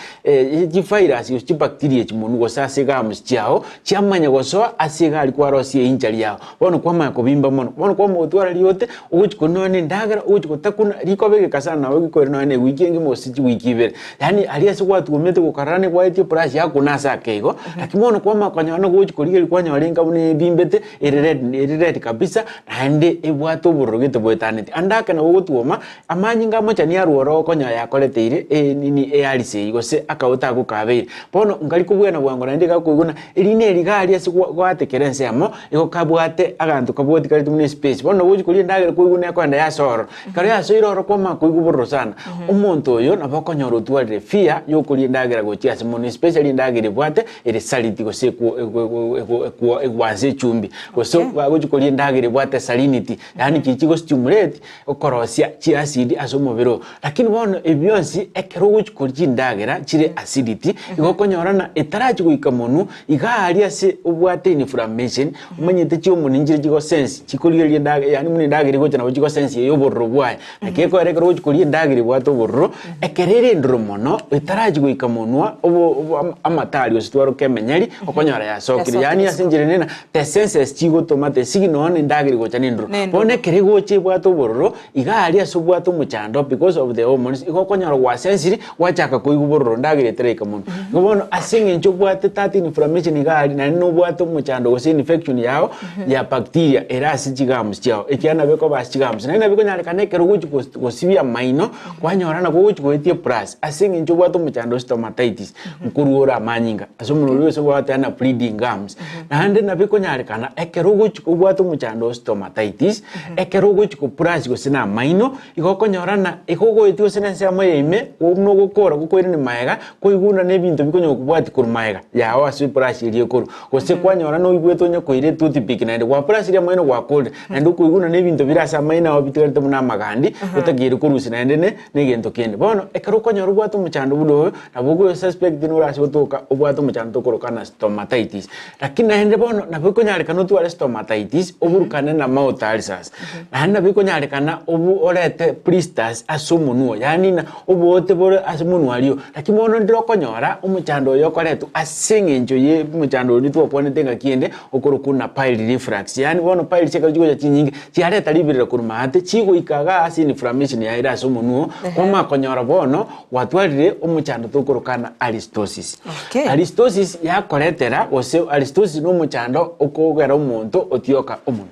ji virus yo chi bacteria chimunu gosa asigamus chiao chiamanya goso asiga alikuwa rosi injali yao bono kwama kobimba mono bono kwa motwara liote uchikonone ndagara uchikotakuna likobege kasana nawe gikorino ne weekend mosi wikibere yani aliase kwatuomete kukarane kwaiti brush yako nasa kego lakini bono kwama kwanyana uchikolige kwanya walenga bune bimbete red kabisa ande ebwato burogete bwetanete andaka na wotuoma amanyinga mocha ni aruoro konya yakoleteire nini alise igose akauta gukabeire bono ngali kubwena bwangora ndika kuiguna eline ligali ase kwatekerense amo iko kabwate agantu kabwati kali tumne space bono woji kuli ndagere kuiguna kwanda ya soro kali ya soiro koma kuiguburo sana umuntu oyo nabakonyoro twalire fear yo kuli ndagera gochia ase mon especially ndagere bwate ere saliti gose ku egwaze chumbi goso woji kuli ndagere bwate salinity yani kichigo stimulate okorosia chi acid asomobero lakini bono ebionsi ekero woji kuli ndagera chire acidity igokonyorana etarachi kuikamonu igari ase obwate inflammation umanyete chi omuninjire chigo sense chikuliye ndagera yani muni ndagere gocha na chigo sense yo borro bwaye nakeko erekero woji kuli ndagere bwato borro ekerere ndromono etarachi kuikamonwa obo amatali ositwaro kemenyeri okonyora ya sokiri yani asinjire nena the senses chigo tomate signal ndagere gocha nindro bone kerego goche bwato bororo igari asubwato muchando because of the hormones igokonyara gwa sensitive wachaka kuigubororo ndagiretereka muno ngobono asinge ncho bwate 30 inflammation igari na no bwato muchando gose infection yao ya bacteria erasi chigams chao ikiana beko bas chigams na beko nyale kaneke ruguchi gosibia maino kwanyorana goguchi goetie plus asinge ncho bwato muchando stomatitis mkuruora manyinga asomuro wese bwate ana bleeding gums na hande na beko nyale kana ekeruguchi bwato muchando stomatitis ekeruguchi ko plus gosina maino igokonyorana ikogoetio senense amayeme no gukora gukwire ni maega kuiguna ne bintu bikonyo kubwati kur maega ya wasi plus iri koru gose kwanyora no igweto nya kuire tuti pikina kwa plus iri maino kwa cold na ndukuiguna ne bintu birasa maina obitwerte muna magandi utagire kurusi na ndene ne gento kende bono ekerukonyora bwato muchando budo na bugo suspect no rasi gotoka obwato muchando korokana stomatitis lakini hende bono na bikonyare kanu tu stomatitis oburukane na mouth ulcers na handa bikonyare kana obu orete blisters asumunuo yani na obote bore asumunuo alio lakini bono ndiro konyora umuchando yokoretu asengenjo ye muchando ni tu opone tenga kiende okorokuna pile reflux yani bono pile cheka chigo cha chinyingi chiareta libirira kurumate chigo ikaga asi inflammation ya ira asumunuo koma konyora bono watwarire umuchando tokorokana alistosis alistosis yakoretera ose alistosis no muchando okogera umuntu otioka umuntu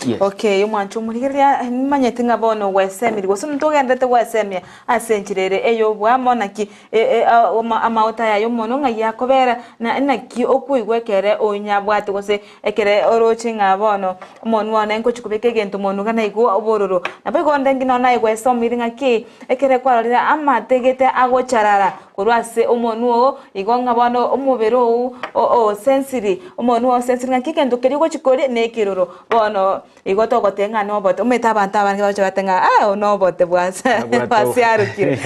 yes. Okay, umwanchu murigeria manyete ngabono wesemiri gose ntugendete wesemia asenchirere eyo bwamona ki amauta ya yomono ngayakobera na ki okuigwekere onyabwate gose ekere orochi ngabono umuntu wana enko chikubeke gento umuntu kana igu obororo nabigo ndengino na igwesomiri ngaki ekere kwarira amategete agocharara kurwase umuntu igonga bono umubero o sensitive umuntu sensitive ngaki kendo kerigo chikore nekiroro no igoto gotenga no bote umeta abantu abange bacho batenga no bote bwasa basiarukire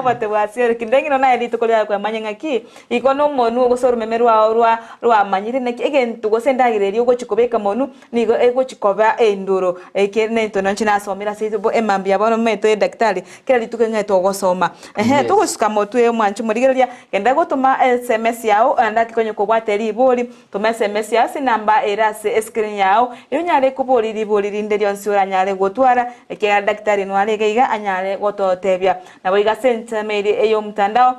bote basiarukire ndengino na edito kolya kwa manyanga ki ikono monu gusoro memerwa rwa manyire ne egento gosendagire ugo chikobeka monu nigo ego chikoba enduro ekene to nchina somira sibo emambi abono meto e daktari kera lituke ngeto gosoma tugusuka motu e mwanchu murigeria kenda gotuma SMS yao andaki konye kobwateri iboli tuma SMS yasi namba erase screen yao yonyale kuboliri boliri nderio nsura nyale gotwara ekera daktari nwale geiga anyale gototebya nabo iga center mail eyo mtandao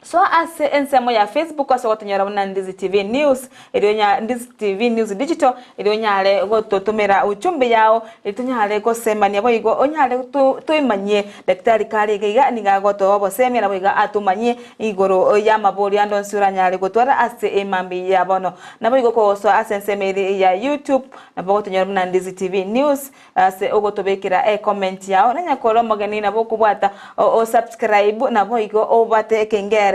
so ase ensemo ya Facebook aso gotonyara buna Ndizi TV News erionya Ndizi TV News Digital erionyale gototomera uchumbe yao etonyale gosema niabo igo onyale tuimanye daktari kale geiga ninga goto bosemi nabo iga atumanye igoro ya mabori ando nsura nyale gotwara ase emambi ya bono nabo igo ko so ase ensemeri ya YouTube nabo gotonyara buna Ndizi TV News ase ogotobekera comment yao nanya kolo magani nabo kubwata o subscribe nabo igo obate kenge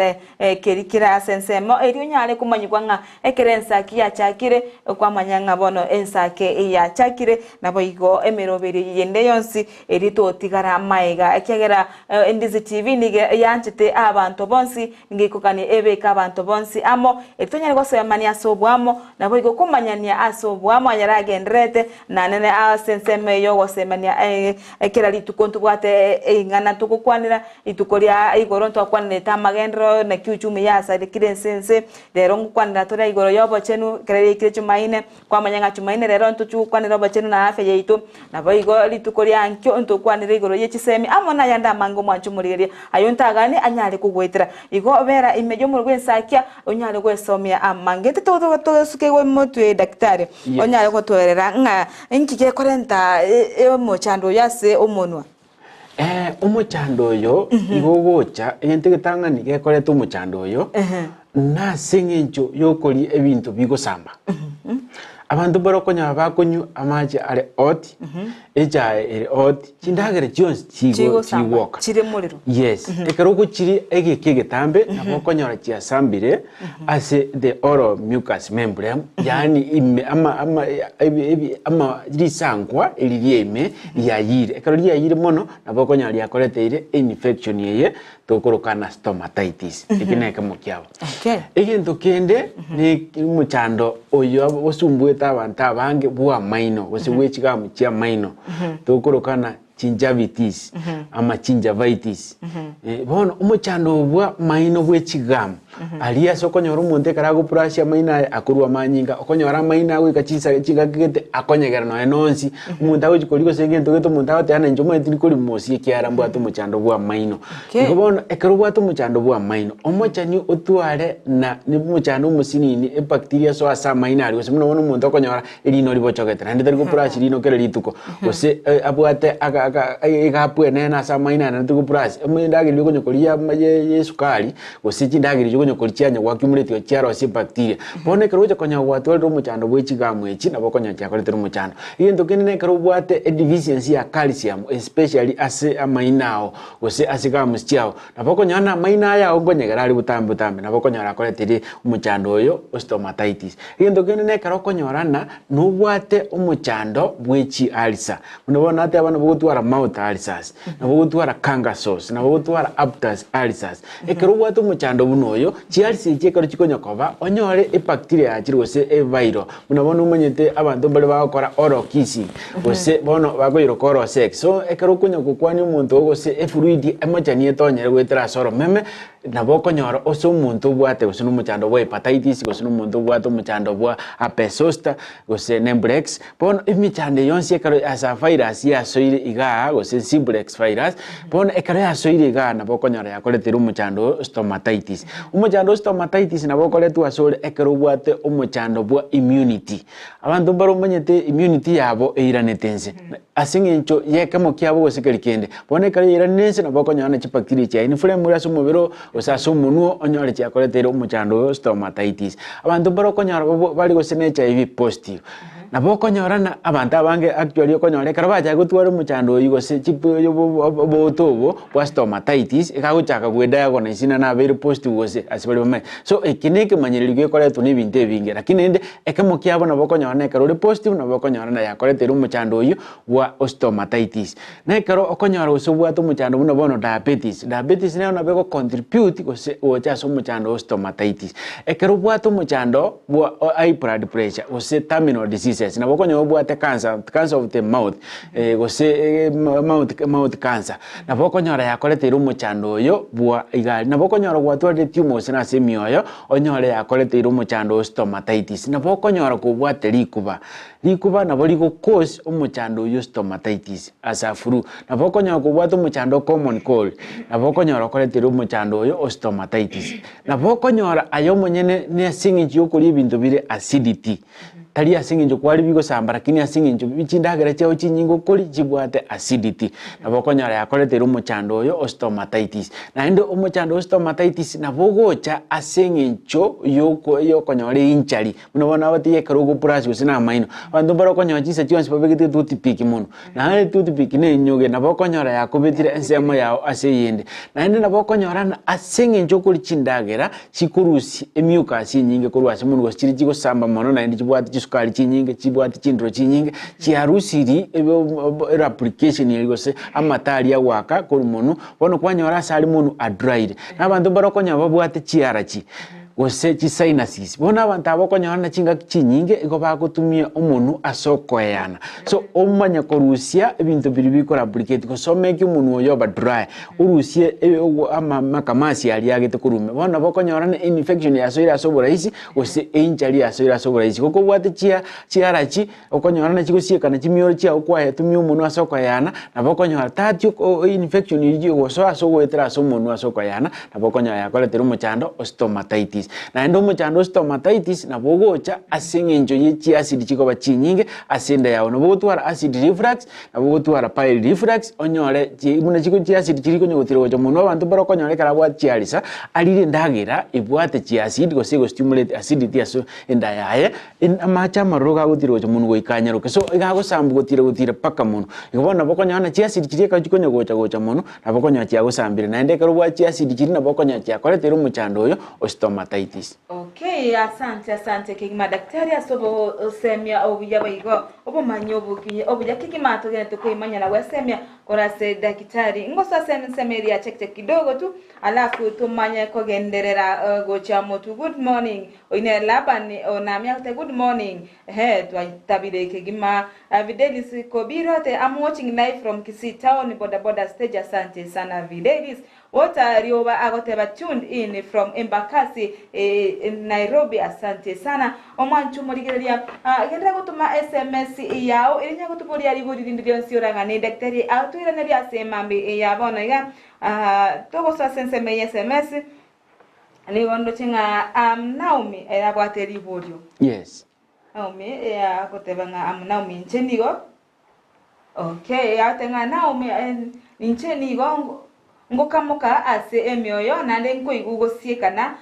kerikira sensemo erionyale kumanyikwa nga ekerensa ya chakire kwa manyanga bono ensake ya chakire nabo igo emeroberi yende yonsi erito tigara maiga ekegera Ndizi TV nige yanchite abantu bonsi ngikukani ebeka abantu bonsi amo etonyale gosemania asobwamo nabo igo kumanyania asobwamo anyaragendrete na nene senseme yo gosemania ekera litukontu bwate ingana tukukwanira itukoria igoronto akwanira tamagendro na kiuchumi ya sade kirensense lero ngukwanira tora igoro yobo chenu kerere kirechumaine kwa manyanga chumaine lero ntuchu kwanira bobo chenu na afya yeito na boigo litukoria ankyo ntu kwanira igoro yechisemi amona yanda mango mwanchu murigeria ayontagani anyale kugwetera igo bera imejo murwensakia onyale gwesomia amangete todo suke go motwe daktari onyale gotwerera nga nkike korenta mochando yase omonwa umuchando yo igogocha ente gitanga nige koreta umuchando yo na sengencho yokoli ebintu bigosamba abantu barokonya bakonyu amaje ale ot eja ele ot chindagere Jones chiwoka chire muliro yes ekaroko chiri egekegetambe nabokonyora chiasambire ase the oral mucous membrane yani ama lisangwa elirieme yayire ekaroli yayire mono nabokonyora yakoreteire infection yeye tokorokana stomatitis ikineka mukyabo egento kende ni muchando oyo osumbueta abantu abange bwa maino osibwechiga muchya maino tokorokana gingivitis ama gingivitis bono umuchando bwa maino bwechigam alia sokonyora umuntu karago brush amaina akurwa manyinga okonyora amaina we kachisa chingakete akonyegera no enonsi umuntu agikori gosenge ntogeto umuntu atana njoma etiri kuri mosi kiara mbwato muchando bwa maino ngobona ekero bwato muchando bwa maino omochani otware na ni muchando musinini e bacteria so asa maina ari gose muno umuntu okonyora erino ribochogete nande tari go brush rino kere rituko gose abwate igapwe nena asa maina na tuko brush emendagiri konyokoria ye sukari gose chindagiri konyokori chianya gwakimulete chiaro ase bacteria bone kero je konya gwatwere muchando bwechigamwe echi nabo konya chakoretero muchando into kinene kero bwate a deficiency ya calcium especially ase amainao gose ase gamus chiao nabo konya na maina ya ogonyegera ari butambe nabo konya rakoreteri muchando oyo stomatitis into kinene kero konyorana no bwate umuchando bwechi alisa munobona ate abana bogutwara mouth ulcers nabo gutwara canker sores nabo gutwara aphthous ulcers ekero bwate umuchando bunoyo chialisi chekero chikonyokoba onyore e bacteria achiri gose e viral munabona umenyete abantu bali bakora oral kissing gose bono bagoyiro oral sex so ekero kunyokokwani umuntu gose e fluid emachani etonyere gwetera soro meme nabo konyora oso umuntu bwate gose n'umuchando bwa hepatitis gose n'umuntu bwate umuchando bwa herpes zoster gose nembrex bono imichando yonse ekero asa virus ya soire iga gose simplex virus bono ekero ya soire iga nabo konyora yakoretera umuchando stomatitis umuchando stomatitis nabo koletu asore ekero bwate umuchando bwa immunity abantu baro menyete immunity yabo eiranetense asingincho yekemo kyabo gose kerikende bono ekero iranense nabo konyora chi bacteria cha inflammatory so mubiro osaso munuo onyore chiakoretera umuchando stomatitis abantu baro konyora bali gose ne HIV positive nabo konyorana abantu abange actually konyore karo bacha gutwara umuchando oyu gose chipo botobo bwa stomatitis ikaguchaka gwediagonize na very positive gose asibali bame so ekineke manyiririo koretu ni binte ebinge lakini ende ekemo kyabo nabo konyorana karo ri positive nabo konyorana yakoretera umuchando oyu bwa stomatitis na karo okonyora usubwa to umuchando buno bono diabetes ne ona bego contribute gose ocha so umuchando stomatitis ekero bwa to umuchando bwa high blood pressure gose terminal disease nabo konyo bwate cancer of the mouth gose mouth cancer nabo konyora yakoretera umuchando oyo bwa igali nabo konyora gwatware tumors na semioyo onyore yakoretera umuchando stomatitis nabo konyora kubwate likuba nabo liko cause umuchando oyo stomatitis asa flu nabo konyora kubwate umuchando common cold nabo konyora koretera umuchando oyo stomatitis nabo konyora ayo monyene ne singi yokuri ibintu bire acidity tali asinginjo kwali bigo samba lakini asinginjo bichindagera chao chinyingo koli chibwate acidity nabo konyora yakoretera umuchando oyo stomatitis na ende umuchando stomatitis nabogocha asinginjo yo konyore inchali munobona bati yekarugo brush gusina maino bandu baro konyora chisa chionse babegete toothpick muno na hali toothpick ne nyoge nabo konyora yakobetira ensemo yao aseyende na ende nabo konyora asinginjo koli chindagera chikurusi emyuka nyinge kolwase muno gochiri chigo samba mono na ende chibwate sukari chinyinge chibwate chindro chinyinge chiarusiri application yegose amatali ya waka kuri muntu bono kwanyora sali muntu adried nabantu barokonya babwate chiarachi gose chi sinuses bona abantu abokonyana chinga chinyinge iko bagutumia umuntu asokoyana so omanya korusia ebintu biri bikora applicate ko so make umuntu oyo ba dry urusie makamasi ali yagete kurume bona bokonyana infection ya soira soboraisi gose enjali ya soira soboraisi koko bwate chiarachi okonyana chigusie kana chimioro chia okwaye tumia umuntu asokoyana nabokonyana tatyo infection iri go so gwetera so umuntu asokoyana nabokonyana yakoletera umuchando stomatitis na endo muchando stomatitis na bogocha asinginjo yechi acid chikoba chinyinge asenda yawo no bogotwara acid reflux na bogotwara pile reflux onyore muna chiko chi acid chiriko nyogotira gocha muno abantu barokonyore karabwa chialisa alire ndagera ibwate chi acid go stimulate acidity aso enda yaye amacha maroga gotira gocha muno goikanya roke so igago sambu gotira paka muno igobona bokonyana chi acid chirika chikonyo gocha muno na bokonya chi agosambire na ende karobwa chi acid chiri na bokonya chi akoretera muchando oyo stomatitis. Okay, asante kigima daktari asobo semia obuya baigo obo manyobu obuya kigima to gene to kuimanya na wesemia korase daktari ngoso semeria check kidogo tu alafu tumanya ko genderera gocha motu good morning oine labani onamia te good morning tabide kigima videlis kobirote I'm watching live from Kisii town boda stage asante sana videlis Wota rioba agoteba tuned in from Embakasi Nairobi. Asante sana omwanchu murigereria genda gutuma SMS yao irinya gutuporia liburi ndio nsioranga ni daktari atuiraneria semambi yabona iga togo sa senseme SMS ni wondo chinga Naomi abwate liburio. Yes. Naomi agoteba nga Naomi nchendigo. Okay, atenga Naomi nchendigo ngokamuka ase emyoyo nande nkoigugusiekana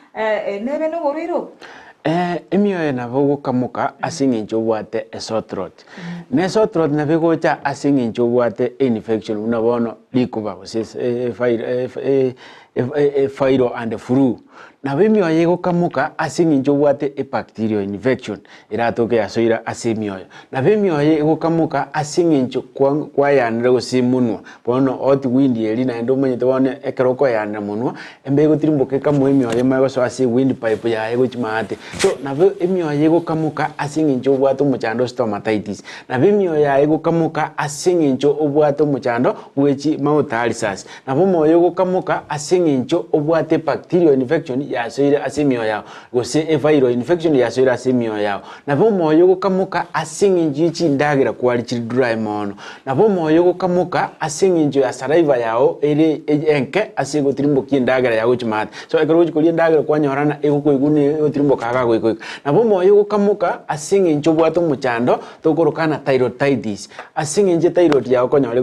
nebe no goriro emyoyo nabo gokamuka asingincho bwate sore throat ne sore throat nabe gocha asingincho bwate infection unabono likuba sis viral and flu nabe emyoyo gokamuka asingincho bwate bacterial infection iratoke yasoira asemyoyo nabe emyoyo gokamuka asingincho kwayanira gosimunwa bono oti windi eri na ndo manyete bone ekeroko yanira munwa embe gotirimboke kamwe emyoyo mago so ase wind pipe ya gochimate so nabe emyoyo gokamuka asingincho bwate muchando stomatitis nabe emyoyo gokamuka asingincho obwate muchando bwechi mouthulcers nabo moyo gokamuka asingincho obwate bacterial infection yasoira asemyoyo yao gose viral infection yasoira asemyoyo yao nabo moyo gokamuka asingincho chindagira kwali chiri dry mono nabo moyo gokamuka asingincho ya saliva yao ere enke asigo tirimbo kindagara yao chimate so ekero chikoli ndagara kwanyorana egokoigune otirimbo kaga goiko nabo moyo gokamuka asingincho bwato muchando tokorokana thyroiditis asinginje thyroid yao konyore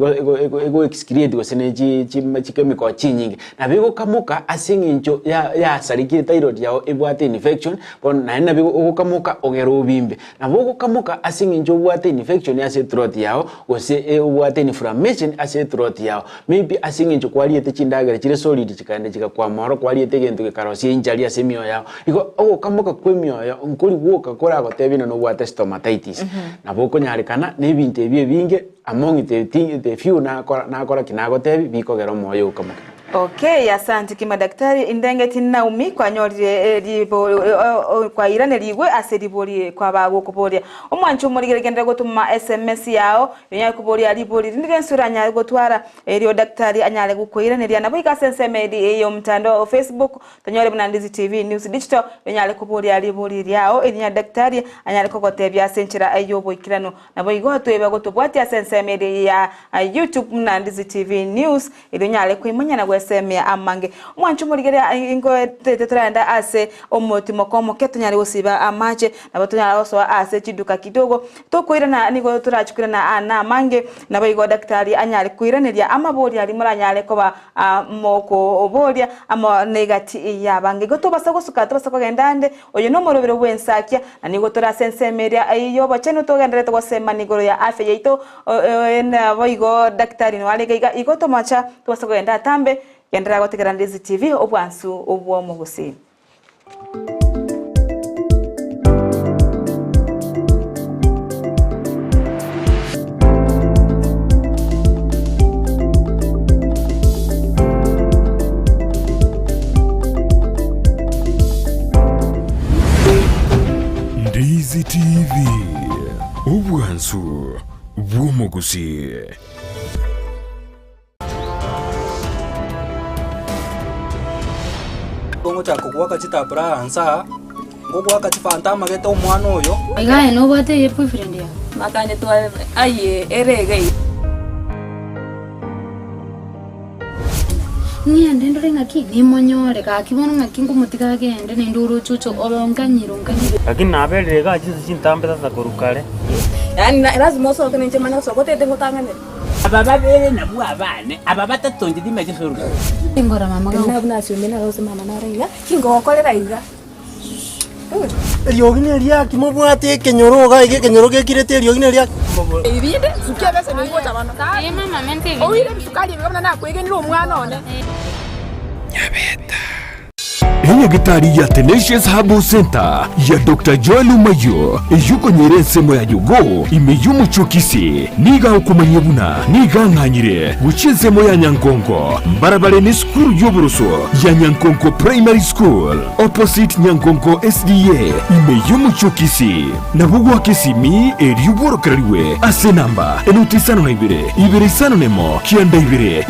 ego excrete gosene chi chemical chinyingi nabo gokamuka asingincho ya sarikire thyroid yao ebwate infection bon na bigo gokamuka ogero bimbe nabo gokamuka asingincho bwate infection ya throat yao gose ebwate inflammation ase throat yao maybe asingincho kwaliete chindagara chire solid chikande chikakwa moro kwaliete gento kekarosi injali ase myoyo yao iko ogokamuka kwemyoyo nkuri gwoka kora gotebina no bwate stomatitis nabo konyarekana nebinte ebie binge among the few na kora kinagotebi bikogero moyo ukamuka. Okay, asante kima daktari indengeti Naomi kwa nyori libo kwa irane ligwe aseribori kwa bago kuboria omwanchu muri geragenda gutuma SMS yao yonya kuboria libori ndingensura nya gutwara elio daktari anyale gukoirane ria nabo ikasenseme iyo mtandao Facebook tanyore buna Ndizi TV News Digital yonya kuboria libori yao enya daktari anyale kokotebya senchira ayobo ikirano nabo igotweba gutubwati asenseme ya YouTube na Ndizi TV News idonya kuimanya na semia amange mwanchu murigere ingo tetranda ase omotimo komo ketonyari gosiba amache na batonyara oso ase chiduka kidogo to kuirana nigo turachukirana na amange na bayigo daktari anyari kuiraneria amabori ari muranyare koba moko oboria ama negati yabange goto basagosuka gendande oyo no morobero bwensakia na nigo turasensemeria ayo bacheno to gendere to gosema nigoro ya afya yaito na bayigo daktari no alega igoto macha to basagenda tambe yandira gotegera Ndizi TV obwansu obwo mu Gusii. Ndizi TV obwansu obwo mu Gusii. Bongo chako kwa kachita bra ansa ngogwa kachifanta magete omwana oyo aigae no bwate ye boyfriend ya makane to aye erege ni ande ndore ngaki ni monyore ka kibono ngaki ngumutika gende ni nduru chucho olonganyiro lakini nabelere ga jinsi chintambe sasa korukale yani lazima soke nje mana sokote tengo tangane ababa bere na bu abane ababa tatonje dimeje soruka ngora mama ga na buna shume na rose mama na renga kingo kolera iga Eliogine lia kimobwate kenyoroga ige kenyoroge kirete eliogine lia ibide sukia bese ni ngota bana mama mente o ile bisukali ngabana na kwege ni omwana one Nyabeta Kenya gitari ya Tanecious Herbal Center ya Dr.Joel Omayio yuko nyere nsemo ya yugo imeyumu chukisi niga ukumanyebuna niga nganyire guchi nsemo ya Nyankonko mbarabare ni skuru yoburuso ya Nyankonko Primary School opposite Nyankonko SDA imeyumu chukisi na bugu wa Kisimi eriyuboro kariwe ase namba enutisano na ibere sano nemo kianda ibere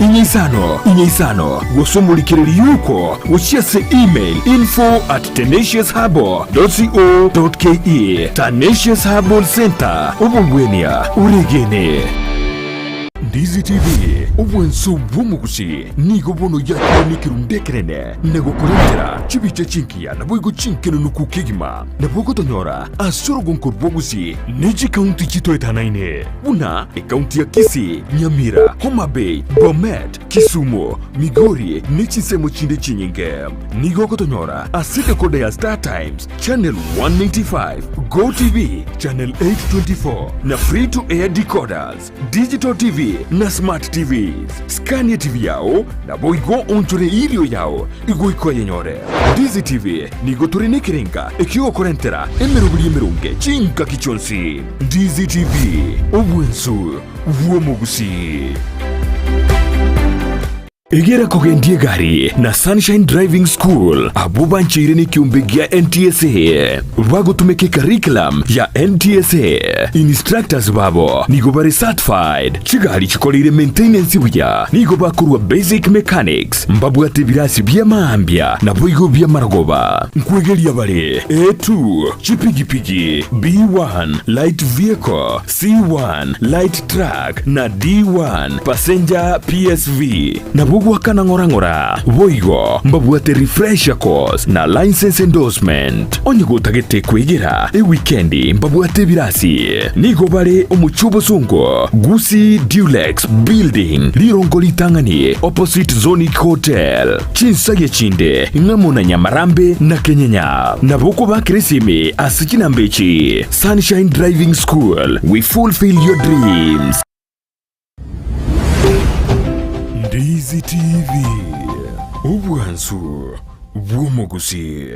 inyeisano gusumulikiriri yuko uchiase email info@tenaciousherbal.co.ke. Tanecious Herbal Center ubungwenia urigene Ndizi TV ubwenso bwumugusi nigo bono yakirundekerene nego kurengera chibice chinkia na boigo chinkeno nukukigima na bogo tonyora asoro gonko bogusi neji county chito etanaine buna county ya Kisii, Nyamira, Homabay, Bomet, Kisumu, Migori nechi semo chinde chinyinge nigo kotonyora asite kode ya Star Times channel 195 Go TV channel 824 na free to air decoders digital TV na smart TVs. Scania TV yao na boigo onchore ilio yao igoiko yenyore. Ndizi TV nigo turine kirenga ekio korentera emerunge chinka kichonsi. Ndizi TV obwensu vuomugusi. Egera kogendie gari na Sunshine Driving School abuba nchirini kiumbegia NTSA wago tumeke curriculum ya NTSA instructors babo nigo bari certified chigari chikolire maintenance buya nigo bakurwa basic mechanics mbabu atebirasi bya maambia na boigo bya maragoba nkwegelia bale A2 chipigipigi B1 light vehicle C1 light truck na D1 passenger PSV na wakana ngora boigo mbabuate refresher course na license endorsement onyigo tagete kwegera weekendi mbabuate birasi nigo bare omuchubo sungo Gusii Dulex building lirongo litangani opposite Zonic Hotel chinsage chinde ngamona Nyamarambe na Kenyenya na boko bakresime asikina mbechi. Sunshine Driving School, we fulfill your dreams. Ndizi TV ubwansu bw'umugusi.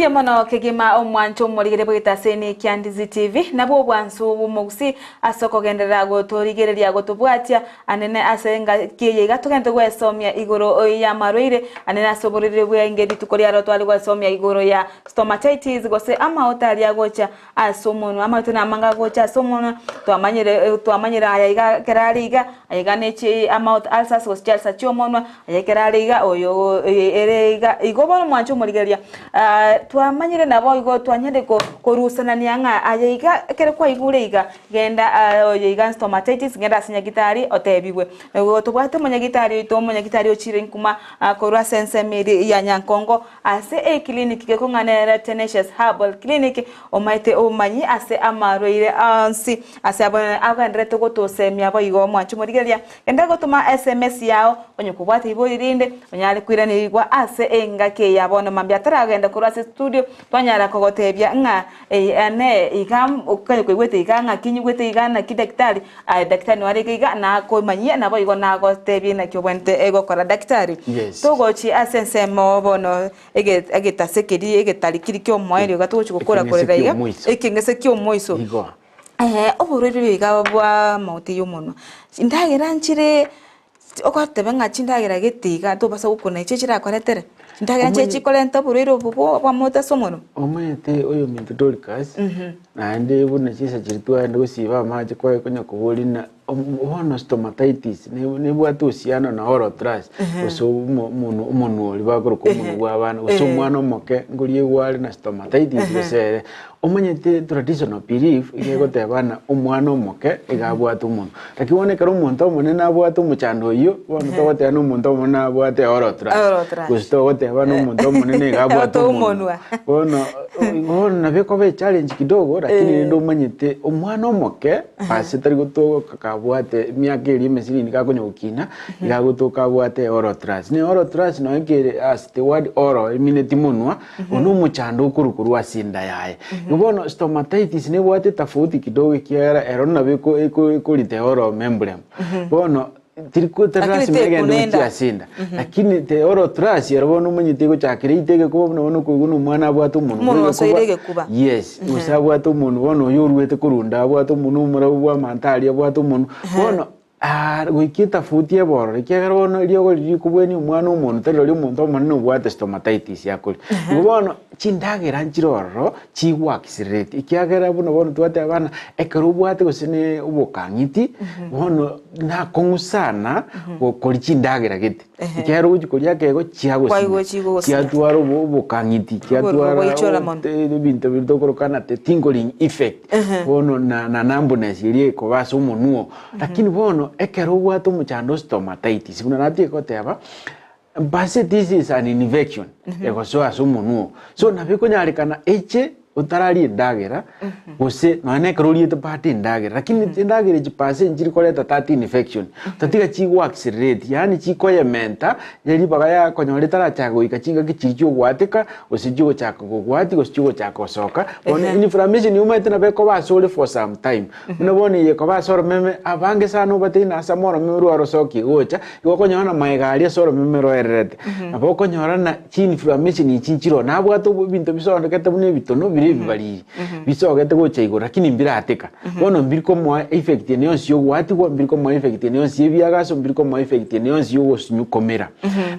Mono kegima omwancho morigere bwita sene kya Ndizi TV nabo bwansu bumugusi asoko gendera gotorigereria gotubwatia anene asenga kiye gatugende gwesomya igoro ya marwire anene asoborere bwe ngedi tukoria rotwali gwesomya igoro ya Stomatitis gose ama otali agocha asomono ama tuna manga gocha asomono twamanyira aya kerariga ayiga nechi ama alsas gose chiomono aya kerariga oyo erega igobono mwancho morigeria twamanyire nabo igo twanyende ko korusana nianga ayiga kere kwa igureiga genda oyiga Stomatitis genda asinya gitari otebiwe ego tubwate munya gitari ochire nkuma korwa sense meri ya Nyankongo ase clinic ke konganera Tanecious Herbal clinic omaite omanyi ase amaroire ansi ase abandre to gotosemya bo igo mwachu murigeria genda gotuma SMS yao onye kubwate iborinde onyale kwiranirwa ase engake yabona mambya taragenda korwa studio twanyara kogotebya nga ane igam ukanye kwete iganga kinyugwete igana kidaktari daktari wareke igana ko manyia nabo igo nagotebye na kyobwente ego kora daktari togochi asensemo bono egetasekeri egetarikiri kyo moyo gatochi gukora korera iga ekingese kyo moiso oborero iga bwa mauti yomono ndagera nchire okotebe nga chindagera getiga to basa ukona ichechira kwaretere ndagera chechi kolenta borero bubo bwa mota somono omayete oyo mintodolikas na ndi buna chisa chiritwa ndo siba maje kwa konya kubolina ono Stomatitis ne bwatu siano na orotras oso umuntu oli bakoro ko umuntu wabana oso mwana moke nguriye wali na Stomatitis gose omanyete traditional belief igegotebana omwana omoke igabwata omonto lakini wonekera omonto omonene abwate omochando oyo bono togotebana omonto omonene abwate orotras gusi togotebana omonto omonene igabwate omonwa bono nabeko be challenge kidogo lakini ndo omanyete omwana omoke ase tari gotoka kabwate miaka eri emesirini gakonyogokina igagotoka abwate orotras ne orotras no ekere as the word oro emineti monwa ono omochando okorukuru ase enda yaye bono stomatitis ne bwate tofauti kidogo kiara erona beko ekorite oro membrane bono tirikutarasi megende kiasinda lakini te oro trasi yarabona umanyite ko chakire itege ko bono kuguno mwana abwata umuntu yes usabwata umuntu bono yoruwete kurunda abwata umuntu umurabwa mantali abwata umuntu bono wikita futi eboro kiagaro ryo rikubweni umwana umuntu tari umuntu omuntu ubwate stomatitis yakuri bono chindagera njiroro chiwakisirete kiagara bono twate abana ekero ubwate gusine ubukangiti bono na kongusana gukora chindagera gite kiagaro ugikoria kego chiatwaro ubukangiti chiatwaro bintu bidokorokana te tingling effect bono na numbness iri ko baso umunuo lakini bono ekero ubwate umuchando stomatitis bono natie koteba base this is an infection so asumu so nabiko nyarikana eche utarari endagera ose none karori te party endagera lakini endagera chipase njiri koleta 13 infection tatiga chi wax rate yani chi koyementa yari bagaya konyoreta ra chago ikachinga kichicho gwateka ose chigo chako gwati ose chigo chako soka one inflammation yumete na beko basole for some time unabone ye ko basoro meme abange sana ubatina samoro meru arosoki gocha ikokonyona maigari soro meme roerete aboko nyorana chi inflammation ichinchiro nabwato bintu bisondo ketabune bitono bari bisogete gocha igora lakini mbirateka bono mbiriko mo effect ne yonsi yo gwati go mbiriko mo effect ne yonsi ebiagaso mbiriko mo effect ne yonsi yo gosunyukomera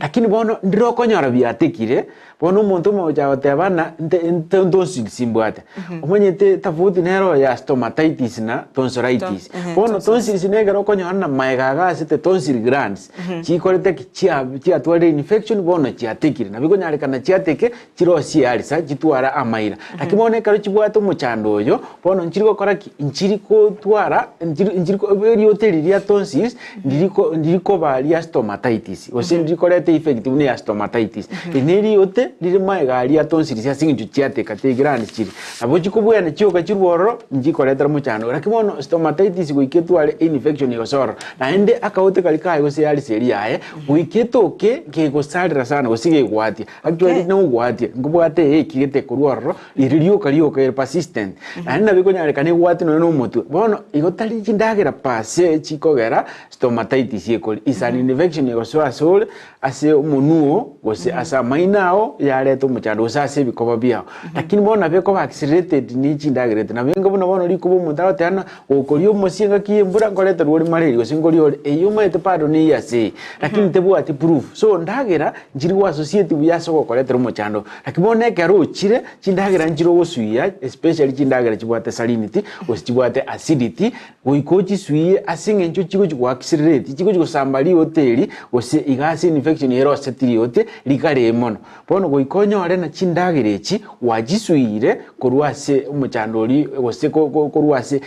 lakini bono ndiro konyora biatekire bono umuntu mo jawatebana ntondosi simbwate omanyete tafuti nero ya stomatitis na tonsillitis bono tonsil sinegero konyora na maegaga sete tonsil glands chikorete chia tware infection bono chiatekire nabiko nyarikana chiateke chirosi alisa chitwara amaira lakini bono karo chibwate omochando oyo bono nchiriko koraki nchiriko twara nchiriko hoteli ria tonsils ndiriko baria stomatitis ose ndikorete effect ne ya stomatitis eneri yote liri maega tonsils ya singi chiateka te glands chiri abo chikubwa ne chioka chirworo njikoreta mochando lakini bono stomatitis goiketware infection yosoro na ende akaote kalika go se yali seri yae goiketoke ke go salira sana osige gwati actually no gwati ngubwate kigete kurworo iririo kalioka persistent na biko nyarekane gwati no mutu bono igotali chindagera pase chikogera stomatitis yekoli is an infection yosoro asol ase munuo gose asa mainao yareto muchando usase bikoba bia lakini bona beko vaccinated ni chindagirete na benga bona likubo mutao tana okorio mosinga kiembura koleta rwori malaria singolio eyuma etepado ni yase lakini tebu ati proof so ndagira njiri wa associative yaso koleta muchando lakini bona kero chire chindagira njiro wosuya especially chindagira chibwate salinity osibwate acidity oikochi suye asinge ncho chigo chwa accelerate chigo chosambali hoteli ose igasi infection yero setiri yote likare mono bono goikonyore na chindagirechi wajisuire korwase umuchandori ose korwase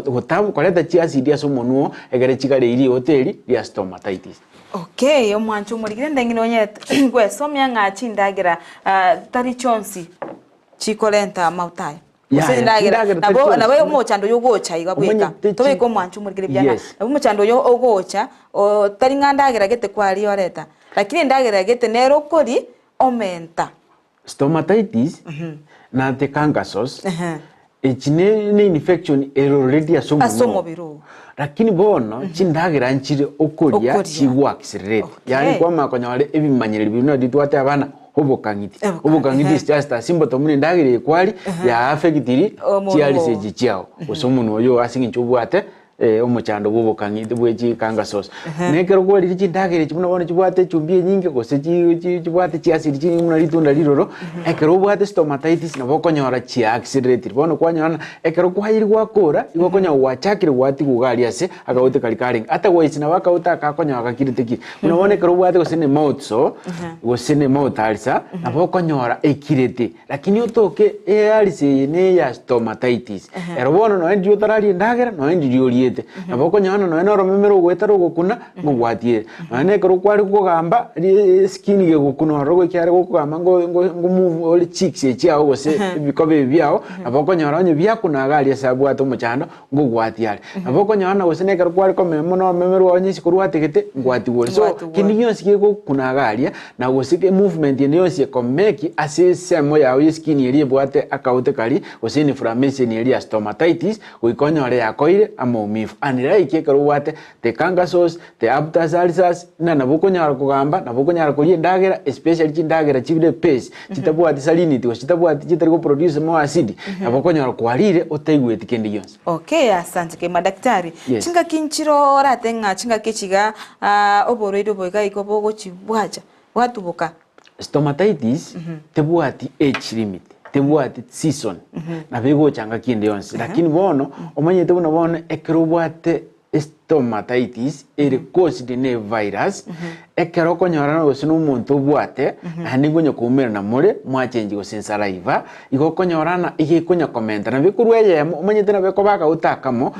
gotamu koleta chi acid yaso monuo egere chigare iri hoteli ya stomatitis. Okay, omwanchu murigire ndengino onyete gwesomya nga chindagira tari chonsi chikolenta mautai usendagira nabo mochando yo gocha igabweka tobeko mwanchu murigire byana nabo mochando yo ogocha o tari ngandagira gete kwali oreta lakini ndagira gete nero kori omenta stomatitis na te cangasos echine ne infection already asomo biro lakini bono chindagira nchire okoria chiwakisirete yani kwa makonyore ebimanyire bino ditwate abana obokangiti is just a simple to mune ndagire kwali ya affectiri chiali seji chiao osomuno yo asingi chobwate omochando bobokang'ite bwechi kangasos nekero kwarire chindagere chimuno bono chibwate chumbi nyinge gose chibwate chiasiri chini muna ritunda riroro ekero bwate stomatitis nabo konyora chi accelerated bono kwanyona ekero kwayiri gwakora igo konya wachakire gwati gugaria ase akaute kalikaring ata waisina wakauta akakonya akakiriteki muno bono ekero bwate gose ne mouth so gose ne mouth alsa nabo konyora ekirete lakini otoke alise ne ya stomatitis ero bono no endi otarari ndagera no endi rioriete nabo konyona no enoro memero gwetaro gukuna ngwatie ane kero kwari kugamba skin ge gukuna rogo kyare gukugamba ngo move all cheeks echiao gose bikobe byao nabo konyora onye byakuna gali asabu ato muchando ngo gwatiare nabo konyona gose ne kero kwari komemo no memero onye sikurwategete ngwati wo so kindi yonsi ge gukuna gali na gose ke movement ye yonsi komeki ase semo yao ye skin eri bwate akaute kali gose ni inflammation eri stomatitis goikonyore yakoire amaumifu anira ikekero bwate te kangasos te abtas ulcers na nabukonyara kugamba nabukonyara kulie ndagera especially chindagera chibire pace chitabwate salinity chitabwate chitari ko produce more acid nabukonyara kwalire otaigwete kendi yonse. Okay, asante ke madaktari. Chinga kinchiro ratenga chinga kechiga oboroido boiga ikobogo chibwacha watubuka stomatitis tebwati age limit tebwati season na bego changa kinde yonse lakini bono omanyete buno bono ekero bwate stomatitis ere caused ne virus ekero konyorana gose n'umuntu bwate handi gonyo kumera na mure mwachenji gose saliva igo konyorana ige konya komenta na bikurweye omanyete na beko baka utakamo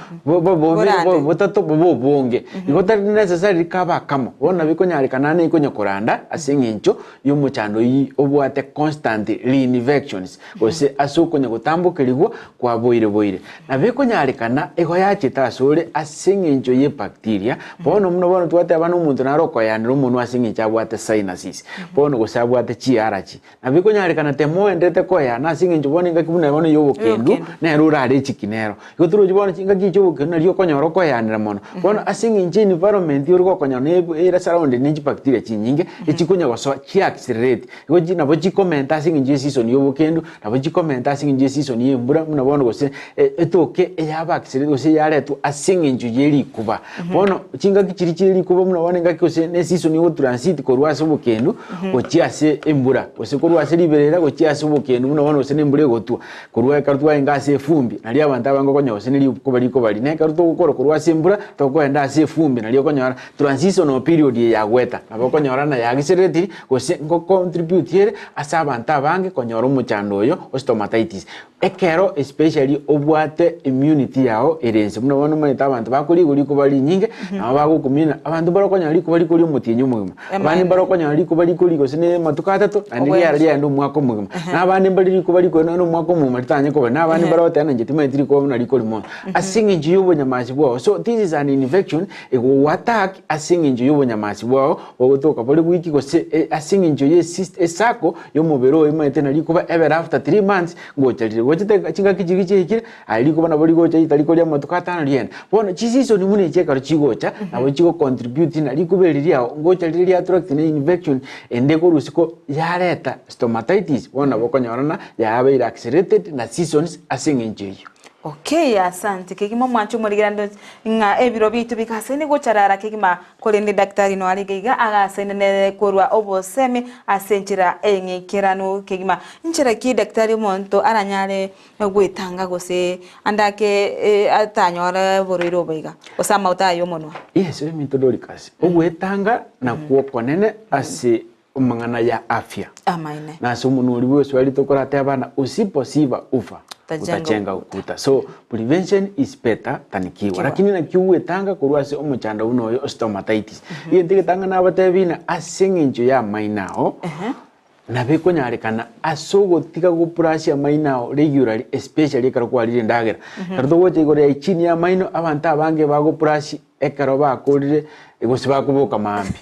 botato bonge igo tari necessary kaba kamo bona bikonyari kanane ikonya koranda asengincho yomuchando yi obwate constant reinfections gose asukonya gutambukirigwa kwa boire na bikonyari kana ego yachita sore asengincho ye bacteria bono muno bono twate abana umuntu naroko yanira umuntu asingincha bwate sinuses bono gosabwate chiarachi na bikonyarikana temo endete koya na asingincho bono ngakibuna bono yobokendu na rurare chikinero igoturo bono chinga kicho bokendu na ryo koyanira mono bono asinginche environment yoro konyana era surround ni bacteria chinyinge echikonya goso chi accelerate igoji na bochi comment asinginche season yobokendu na bochi comment asinginche season yembura muno bono gose etoke eyaba accelerate gose yaretu asingincho yeri kuba bono chinga kichiri kuba muno bono ngakose ne season yo transit korwase obukendu ochiase embura ose korwase liberera ochiase obukendu muno bono ose nembure gotua korwa kartwa ingase efumbi nali abantu abango konyose nili ko bali ne kartwa gukora korwase embura tokwenda ase efumbi nali okonyora transitional period ya gweta abo konyora na yagiseretiri ose ngo contribute here asa abantu abange konyora omuchando oyo stomatitis ekero especially obwate immunity yao erense muno bono mweta abantu bakuri ko bali nyinge na bagukumina abantu barokonya liko bali kuri mutinyo mugima abandi barokonya liko bali kuri gose ne matuka atatu andi yari ndo mwako mugima na abandi bali ko bali ko no mwako mugima tanye ko na abandi barote na nje timetiri ko na liko limo asingi yubo nyamasi bwo so this is an infection e go attack asingi yubo nyamasi bwo ogotoka bali wiki gose asingi ye esako yo mubero imete na liko ba ever after 3 months go chalire wote chinga kichikire ali ko bana bali go chita liko lya matuka atana lienda bona chisiso ni mune cheka chigocha nabo chigo contribute na likuberiria ngocha liria attract ne infection ende ko rusiko yareta stomatitis bona bokonyorana yabe accelerated na seasons asingenjeyo. Okay, asante kigima mwanchu murigirando nga ebiro bitu bikasene gocharara kigima kolende daktari no aligiga agasene ne korwa oboseme asenchira engekirano kigima nchira ki daktari monto aranyare gwetanga gose andake atanyora boriro bega osama utayo monwa. Yes, methodologically ogwetanga na kuokonene ase umangana ya afya amaine na sumu nuriwe swali tokora tabana usiposiva ufa utachenga ukuta so prevention is better than cure lakini na cure tanga kurwase omuchanda uno yo stomatitis yente tanga na batebina asinginjo ya mainao na biko nyarekana asogo tika go brush ya mainao regularly especially karo kwalire ndagera kardo wote gore chini ya maino abanta abange bago brush ekaro bakorire gose bakubuka mambi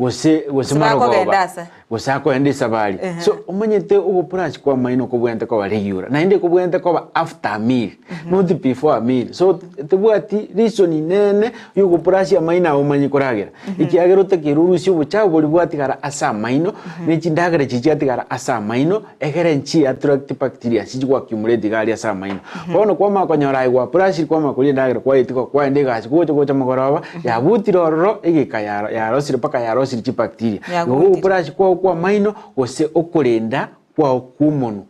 gose marogoba gose akoendesa bali so omanyete obopurash kwa maino kobwente ko baregiura na inde kobwente ko after a meal not before a meal so tebwati reason nene yugo purash ya maina omanyi koragera ikiagero tekirurusyo bucha boli bwati gara asa maino ne chindagare chichati gara asa maino egere nchi attract bacteria sijwa accumulate gari asa maino bono kwa makonyora igwa purash kwa makuri ndagare kwa itiko kwa inde gasi gocha magoroba ya butiroro igika ya rosire paka ya rosire chi bacteria go purash kwa maino gose okurenda kwa kumono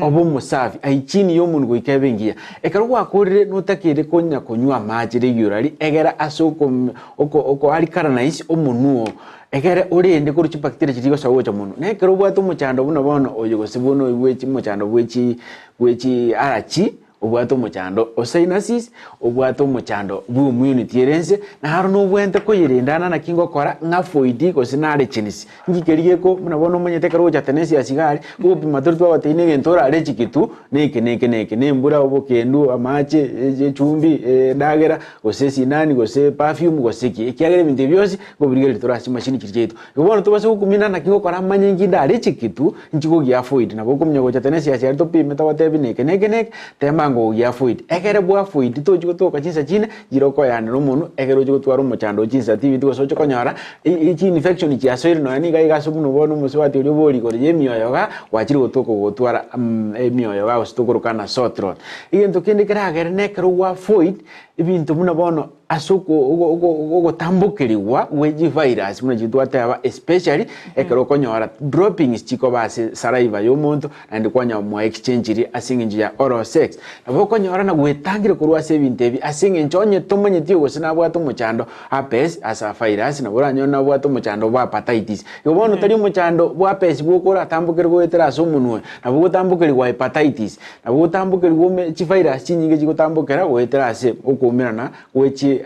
obo musafi aichini yomuntu goikebengia ekaro gwakurire nutakire konya konywa maji regularly egera asoko oko alikara na isi omunuo egere urinde kuruchi bacteria chirigo sawocha muno nekero bwatu muchando buno bono oyo gosibuno igwechi muchando bwechi arachi obwato muchando osainasis obwato muchando bu immunity erense na haro no bwente ko yirindana na kingo kora nga foidi ko sinare chinisi ngikeriye ko munabono munyete karo cha Tanecious gari ko pima turtu abatine gentora are chikitu neke nembura obokendu amache chumbi dagera gosesi nani gose perfume goseki ikiagere binde byose ko burigere turasi machine kirjeto ubona tubase kukumina na kingo kora manyengi dare chikitu nchiko gya foidi na boko munyago cha Tanecious yari to pima tawatebi neke tema ngo ya foid egere bwa foid to jugo to kachinsa chine jiroko ya no muno egere jugo twaro muchando chinsa tv to socho konyara ichi infection chi asoire no ani ga subuno bono muswati uri boli ko yemi yoga wachiri gotoko gotwara emio yoga ostokorukana sotron igento kende keragere nekero wa foid ibintu muno bono asoko ogo tambukiriwa weji virus muno jitwataba especially ekero konyara droppings chiko base saliva yomuntu and kwanya mo exchange ri asingi ya oral sex nabo konyara na gwetangire kurwa sebintebi asingi nchonye tomonye tiyo gosina bwato muchando apes asa virus na buranyo na bwato muchando bwa hepatitis yobono tari muchando bwa apes bwokora tambukire gwetera somunwe nabo gutambukiriwa hepatitis nabo gutambukiriwa chi virus chinyinge chigutambukira gwetera ase okumirana wechi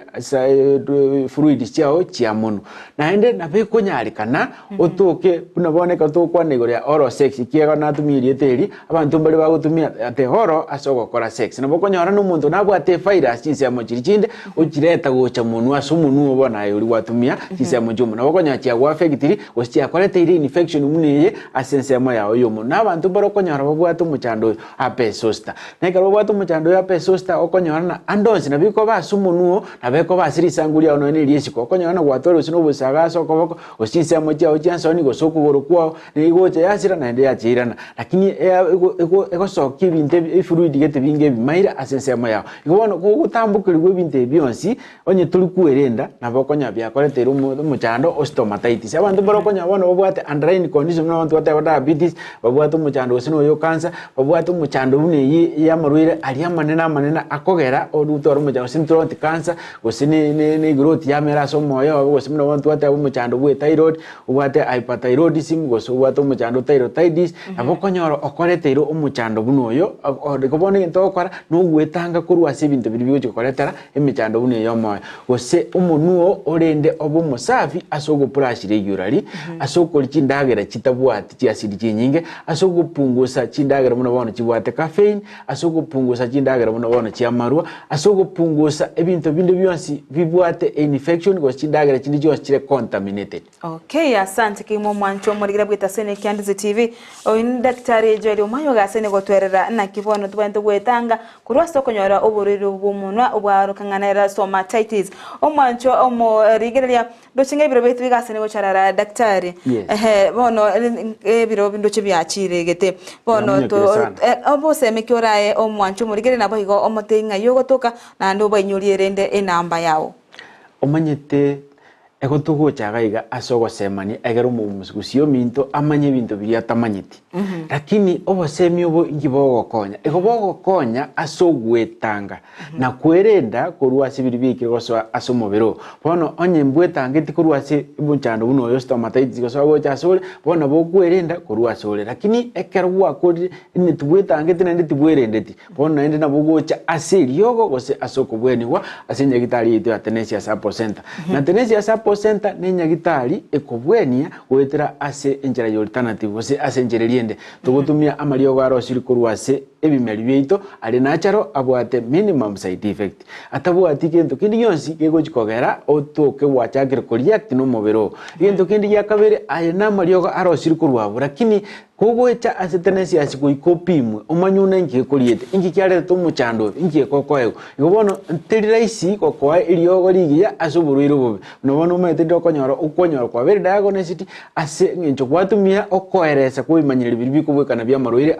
fluids chao chiamono naende nabe konyarikana otoke punaboneka to kwanegoria oral sex kiega natumirie teri abantu bali bagutumia ate horo asoko kora sex nabo konyara no muntu nabo ate virus chinse amochirichinde ukireta gocha munu asumunu obona yuri watumia chinse amojumu nabo konyachia gwa affectiri ostia korete iri infection muneye asense amo yawo yomo nabantu baro konyara babwatu muchando apesosta nekaro babwatu muchando apesosta okonyara na andonsi nabiko basumunu nabeko basiri sangulia ono ne liesiko konyara na gwatoro sino busaga soko ostinse amochia ochiansoni gosoku gorokwa ne gocha yasira na ende yachirana lakini ego soki binte fluid gete binge bimaira asense amo yawo igono gutambukirwe binte bionsi onye tuli kuerenda nabokonya bya korete muchando stomatitis abantu barokonya bono babwate underlying condition n'abantu bata diabetes babwate muchando sino yo cancer babwate muchando bune ya marwire ali amanene akogera odutora muchando syndrome cancer gosine ne growth ya mera so moyo gosine abantu bata muchando bwe thyroid ubwate hyperthyroidism gosubwate muchando thyroiditis abokonyoro okorete ro umuchando bunoyo gobone ntokora nugwetanga kurwa sebintu bibyo cyokoretera emichando bunoyo moyo gose umunuo orende obo musafi asogo brush regularly asogo chindagera chitabwati chi acid chinyinge asogo pungusa chindagera muno bono chibwate caffeine asogo pungusa chindagera muno bono chiamarwa asogo pungusa ebintu binde byonsi bibwate infection gose chindagera chindi cyose chire contaminated. Okay, asante kimo mwancho murigira bwita sene Ndizi TV oyin Dr. Joel Omayio gasene gotwerera na kibono tubante gwetanga kurwa sokonyora oburiro bw'umunwa obwarukangana stomatitis omwancho omorigereria dochinga biro betu gasene gocarara daktari bono biro bindoche byachire gete bono to obose mekyorae omwancho morigere nabo higo omotenga yogotoka na ndo banyurierende enamba yawo omanyete ego tugo chagaiga asogo semani egero mumusugusio minto amanye bintu biri atamanyiti lakini obosemi obo ngibogo konya ego bogo konya asogwetanga na kwerenda kurwa sibiri biki goso asomobero bono onye mbwetanga iti kurwa se bunchando buno yo stomatitis goso go chasole bono bo kwerenda kurwa sole lakini ekerwa kodi ni tubwetanga iti nende tubwerende ti bono nende na bogo cha asili yogo gose asoko bweniwa asinye gitali itu Tanecious center na Tanecious center nenya gitali ekobwenia wetera ase enjera alternative ose ase enjera liende tugutumia amalio garo siri kurwase ebimeri byaito ari nacharo abwate minimum side effect atabwati kintu kindi yonsi gegochikogera otoke wachakire kureact no mubiro kintu kindi yakabere ayena mariogo arosiri kurwabu lakini kugwecha ase Tanecious goikopimwe omanyuna ingi kuriete ingi kyarete tumuchando ingi kokoego igobono ntiriraisi kokoa iriogo ligiya asuburuiro bobe nobono umete ndokonyora ukonyora kwa very diagnosis ase ngincho kwatumia okoeresa kuimanyire biribi kubwekana bya maroire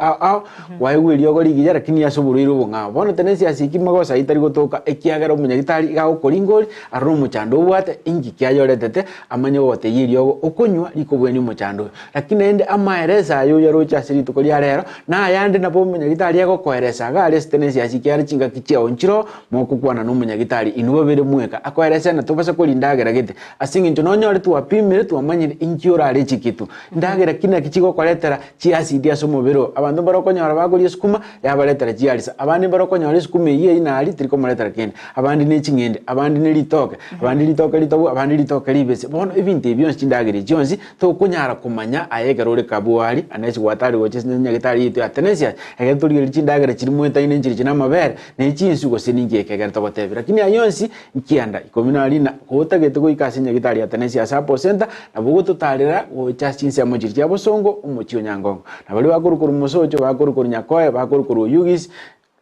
waigwe iriogo ligiya lakini asuburuiro bonga bono Tanecious ikimagosa itari gotoka ekiagera umunyagitari gakoringori arro muchando bwate ingi kyayoretete amanye bote iriogo okonywa likobweni muchando lakini ende amaeresa ayo yarocha siri tukolia rero na yande na bo munyagitari yako koeresa gale Tanecious kyari chinga kichia onchiro moko kwana no munyagitari inuwe bere mweka akoeresa na tobasa kolindagera gete asingi ntononyo tu apimire tu amanyire inkiora ari chikitu ndagera kina kichiko koletera chi acid ya somobero abandu barokonyora bagori sukuma yabaletera chialisa abandi barokonyora sukuma iye ina ari triko moletera kende abandi ne chingende abandi ne litoke abandi litoke litobu abandi litoke libese bono ibintu ebyo chindagere jonzi to kunyara kumanya ayegerore kabuari anesi watari woche nyagitari itu Tanecious egeturi chindagere chiri mweta ine njiri china mabere ne chinsu go seningi ekegera tobotebira lakini ayonsi ikianda ikominali na kotagete go ikase nyagitari ya Tanecious apo center na bugo tutarira gocha chinse mujiri ya bosongo umuchio nyangongo na bali bakurukuru musocho bakurukuru nyakoe bakurukuru yugis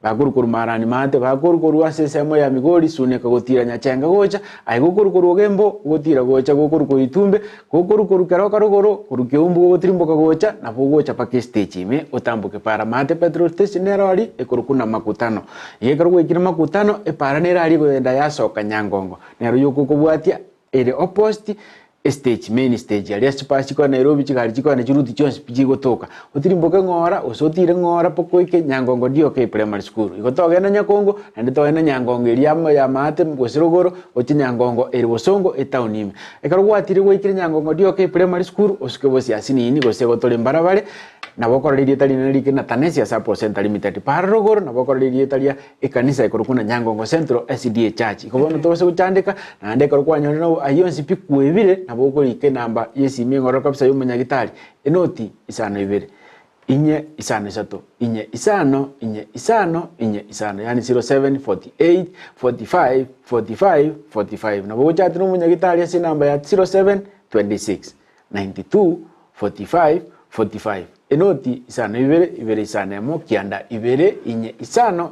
bakurukuru marani mate bakurukuru asesemo ya migori suneka gotira nyachenga gocha aigukuru gembo gotira gocha gukuru itumbe gukuru karokaro kurukiumbu gotirimboka gocha na bugocha pa stage ime utambuke para mate petrol station nerali ekurukuna makutano yekarugo ikira makutano para nerali goenda yasoka nyangongo nero yokukubwatia ere opposite stage main stage ali space kwa Nairobi chikali chikwa na chiruti chonse pichigotoka utirimboka ngora osotire ngora poko ike nyangongo dio ke primary school igotoga na nyakongo ndito na nyangongo eliama ya mate mgosirogoro oti nyangongo eri bosongo etaunime ekarugwa atire go ikire nyangongo dio ke primary school osuke bosi asini ini gosego tole mbarabare na bokoririye tali na like na Tanecious apo center limited parogoro na bokoririye tali ekanisa ikorukuna nyangongo central SDA church ikobono tose guchandika na ndeka rukwa nyona ayonsi pikwebire naboko like namba yesi mingoro kabisa y'umunyagitari enoti isano ibere inye isano isato inye isano yani 0748 45 45 45 naboko chati n'umunyagitari yesi namba ya 0726 92 45 45 enoti isano ibere isano emo kianda ibere inye isano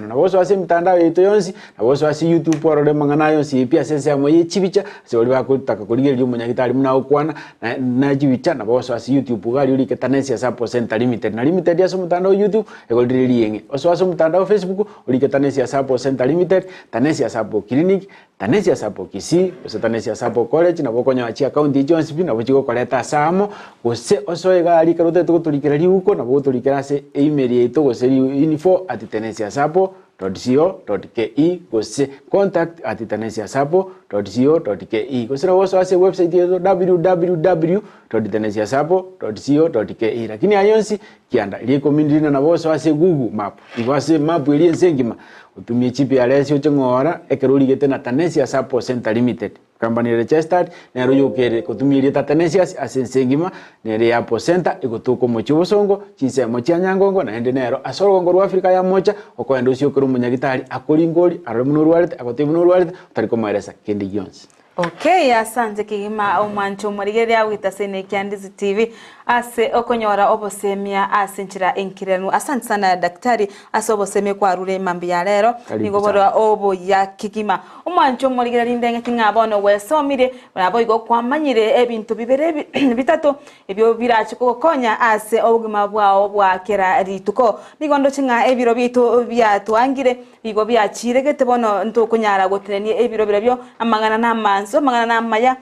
na boso ase mitandao yeto yonsi na boso ase YouTube porole mangana yonsi pia sense amo yechibicha se oli bakutaka kuligeria umunyagitari muna okwana na chibicha na boso ase YouTube gali uli Tanecious apo center limited na limited ya mutandao YouTube egoldiriri yenge oso ase mutandao Facebook uli Tanecious apo center limited Tanecious apo clinic Tanecious apo Kisii oso Tanecious apo college na bokonya achi account Jones na bochigo koleta samo ose oso egali karote tulikira liuko na botulikira se email yeto goseri info@taneciousapo.co.ke gose contact@taneciousapo.co.ke gosera woso ase website yeto www.taneciousapo.co.ke lakini ayonsi kianda ile community na woso ase Google map igwase map ile nsengima utumie GPS yo chengora ekeruli gete na Tanecious apo center limited company registered nero yokere kutumia Tanecious asensengima nere apo center igutuko mochibosongo chise mochia nyangongo na ende nero asorongo rwa Afrika ya mocha okwendo sio kero munyagitari akolingoli aromuno rwalete akotebuno rwalete utariko maeresa kendi Jones. Okay, asante kigima omwancho murigeria wita Tanecious Ndizi TV ase okonyora obosemia asenchira enkirenu asante sana daktari ase obosemia kwa rure mambi ya lero nigobora obo ya kigima omwancho murigeria lindenge tingabono wesomire nabo igo kwamanyire ebintu bibere bitatu ebyo birachiko konya ase obugima bwao bwakera rituko nigondo chinga ebiro bitu byatwangire bigo byachiregete bono ntukunyara gotenenie ebiro birabyo amangana namanzo mangana namaya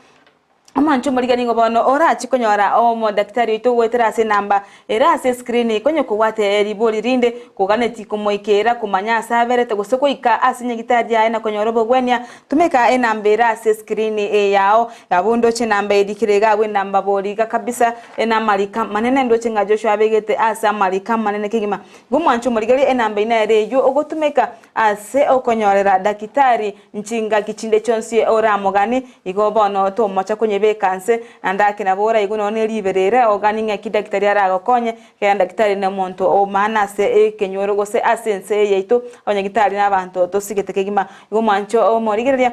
amancho muriga ningo bono ora chikonyora omo daktari itu wetera se namba era se screen konyo kuwate riboli rinde kugane tikumoikera kumanya savere tegosoko ika asinya gitari ya na konyoro bogwenya tumeka enambera se screen yao yabundo chinamba edikirega we namba boliga kabisa ena malika manene ndo chinga Joshua begete asa malika manene kigima gumancho muriga enamba ina reyo ogotumeka ase okonyorera daktari nchinga kichinde chonsi ora mogani igo bono to mocha konye vacancy andake na bora iguno ne liberere oganinga kidaktari aragokonye ke daktari na monto o manase kenyoro gose asense yeito onyagitari n'abantu tosigete kegima igomwancho o morigereria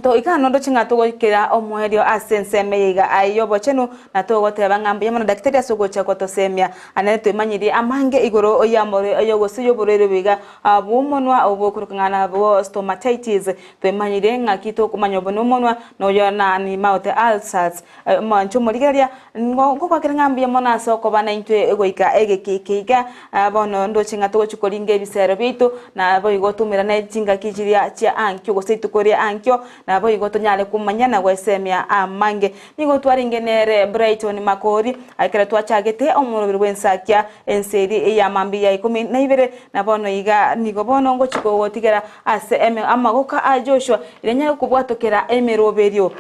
to ikano ndo chinga to gokera omwerio asense meiga ayo bochenu na to goteba ngambe yamana daktari asogocha kwato semia anete manyiri amange igoro oyamore ayo gosiyo borere biga abumonwa obokurukangana abo stomatitis to manyiri ngakito kumanyobo no monwa no yona ni mouth ulcers mancho morigeria ngo kwakira ngambe yamana soko bana intwe egoika egekikiga bono ndo chinga to gochukoringe bisero bitu na bo igotumira na chinga kijiria cha ankyo goseitu koria ankyo na bo igoto nyale kumanyana gwesemia amange nigo twaringenere Brighton makori akira twachagete omurubiri wensakia enseri ya mambi ya 12 na bono iga nigo bono ngo chiko gotigera ase amagoka a Joshua irenya kubwatokera emeroberio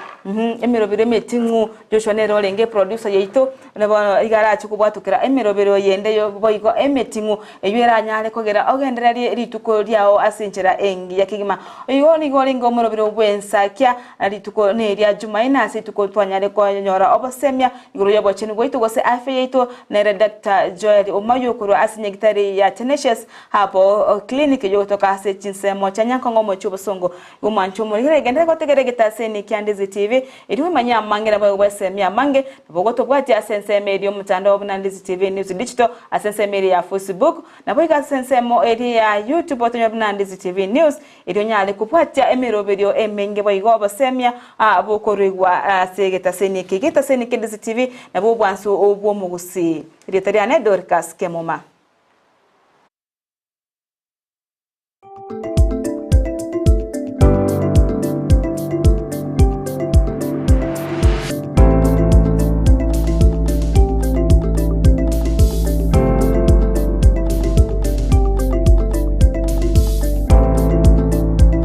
emerobere metingu Joshua nero lenge producer yeito na bono igara chikubwatokera emeroberio yende yo boigo emetingu eyera nyale kogera ogendereri rituko ryao asinchera engi yakigima igo nigo lingo omurubiri wensa kia alituko neria Jumaina asituko twanyale ko nyora obosemia iguru yabo chenu goito gose afeito na Dr.Joel Omayio kuru asinyegitari ya Tanecious hapo clinic yotoka ase chinsemo chanyanko ngomo chubosongo gumancho muri gende gotegeregeta seni Ndizi TV iriwe manya mangera bwo bosemia mange bogoto bwati asense media mutandao wa Ndizi TV News Digital asense media ya Facebook na boiga asense mo area YouTube otonyo wa Ndizi TV News irionyale kupwatia emeroberio emenge boigo bosemia abokorigwa segeta seni Ndizi TV na bo bwanso obwo mu Gusii ritariane Dorcas Kemoma.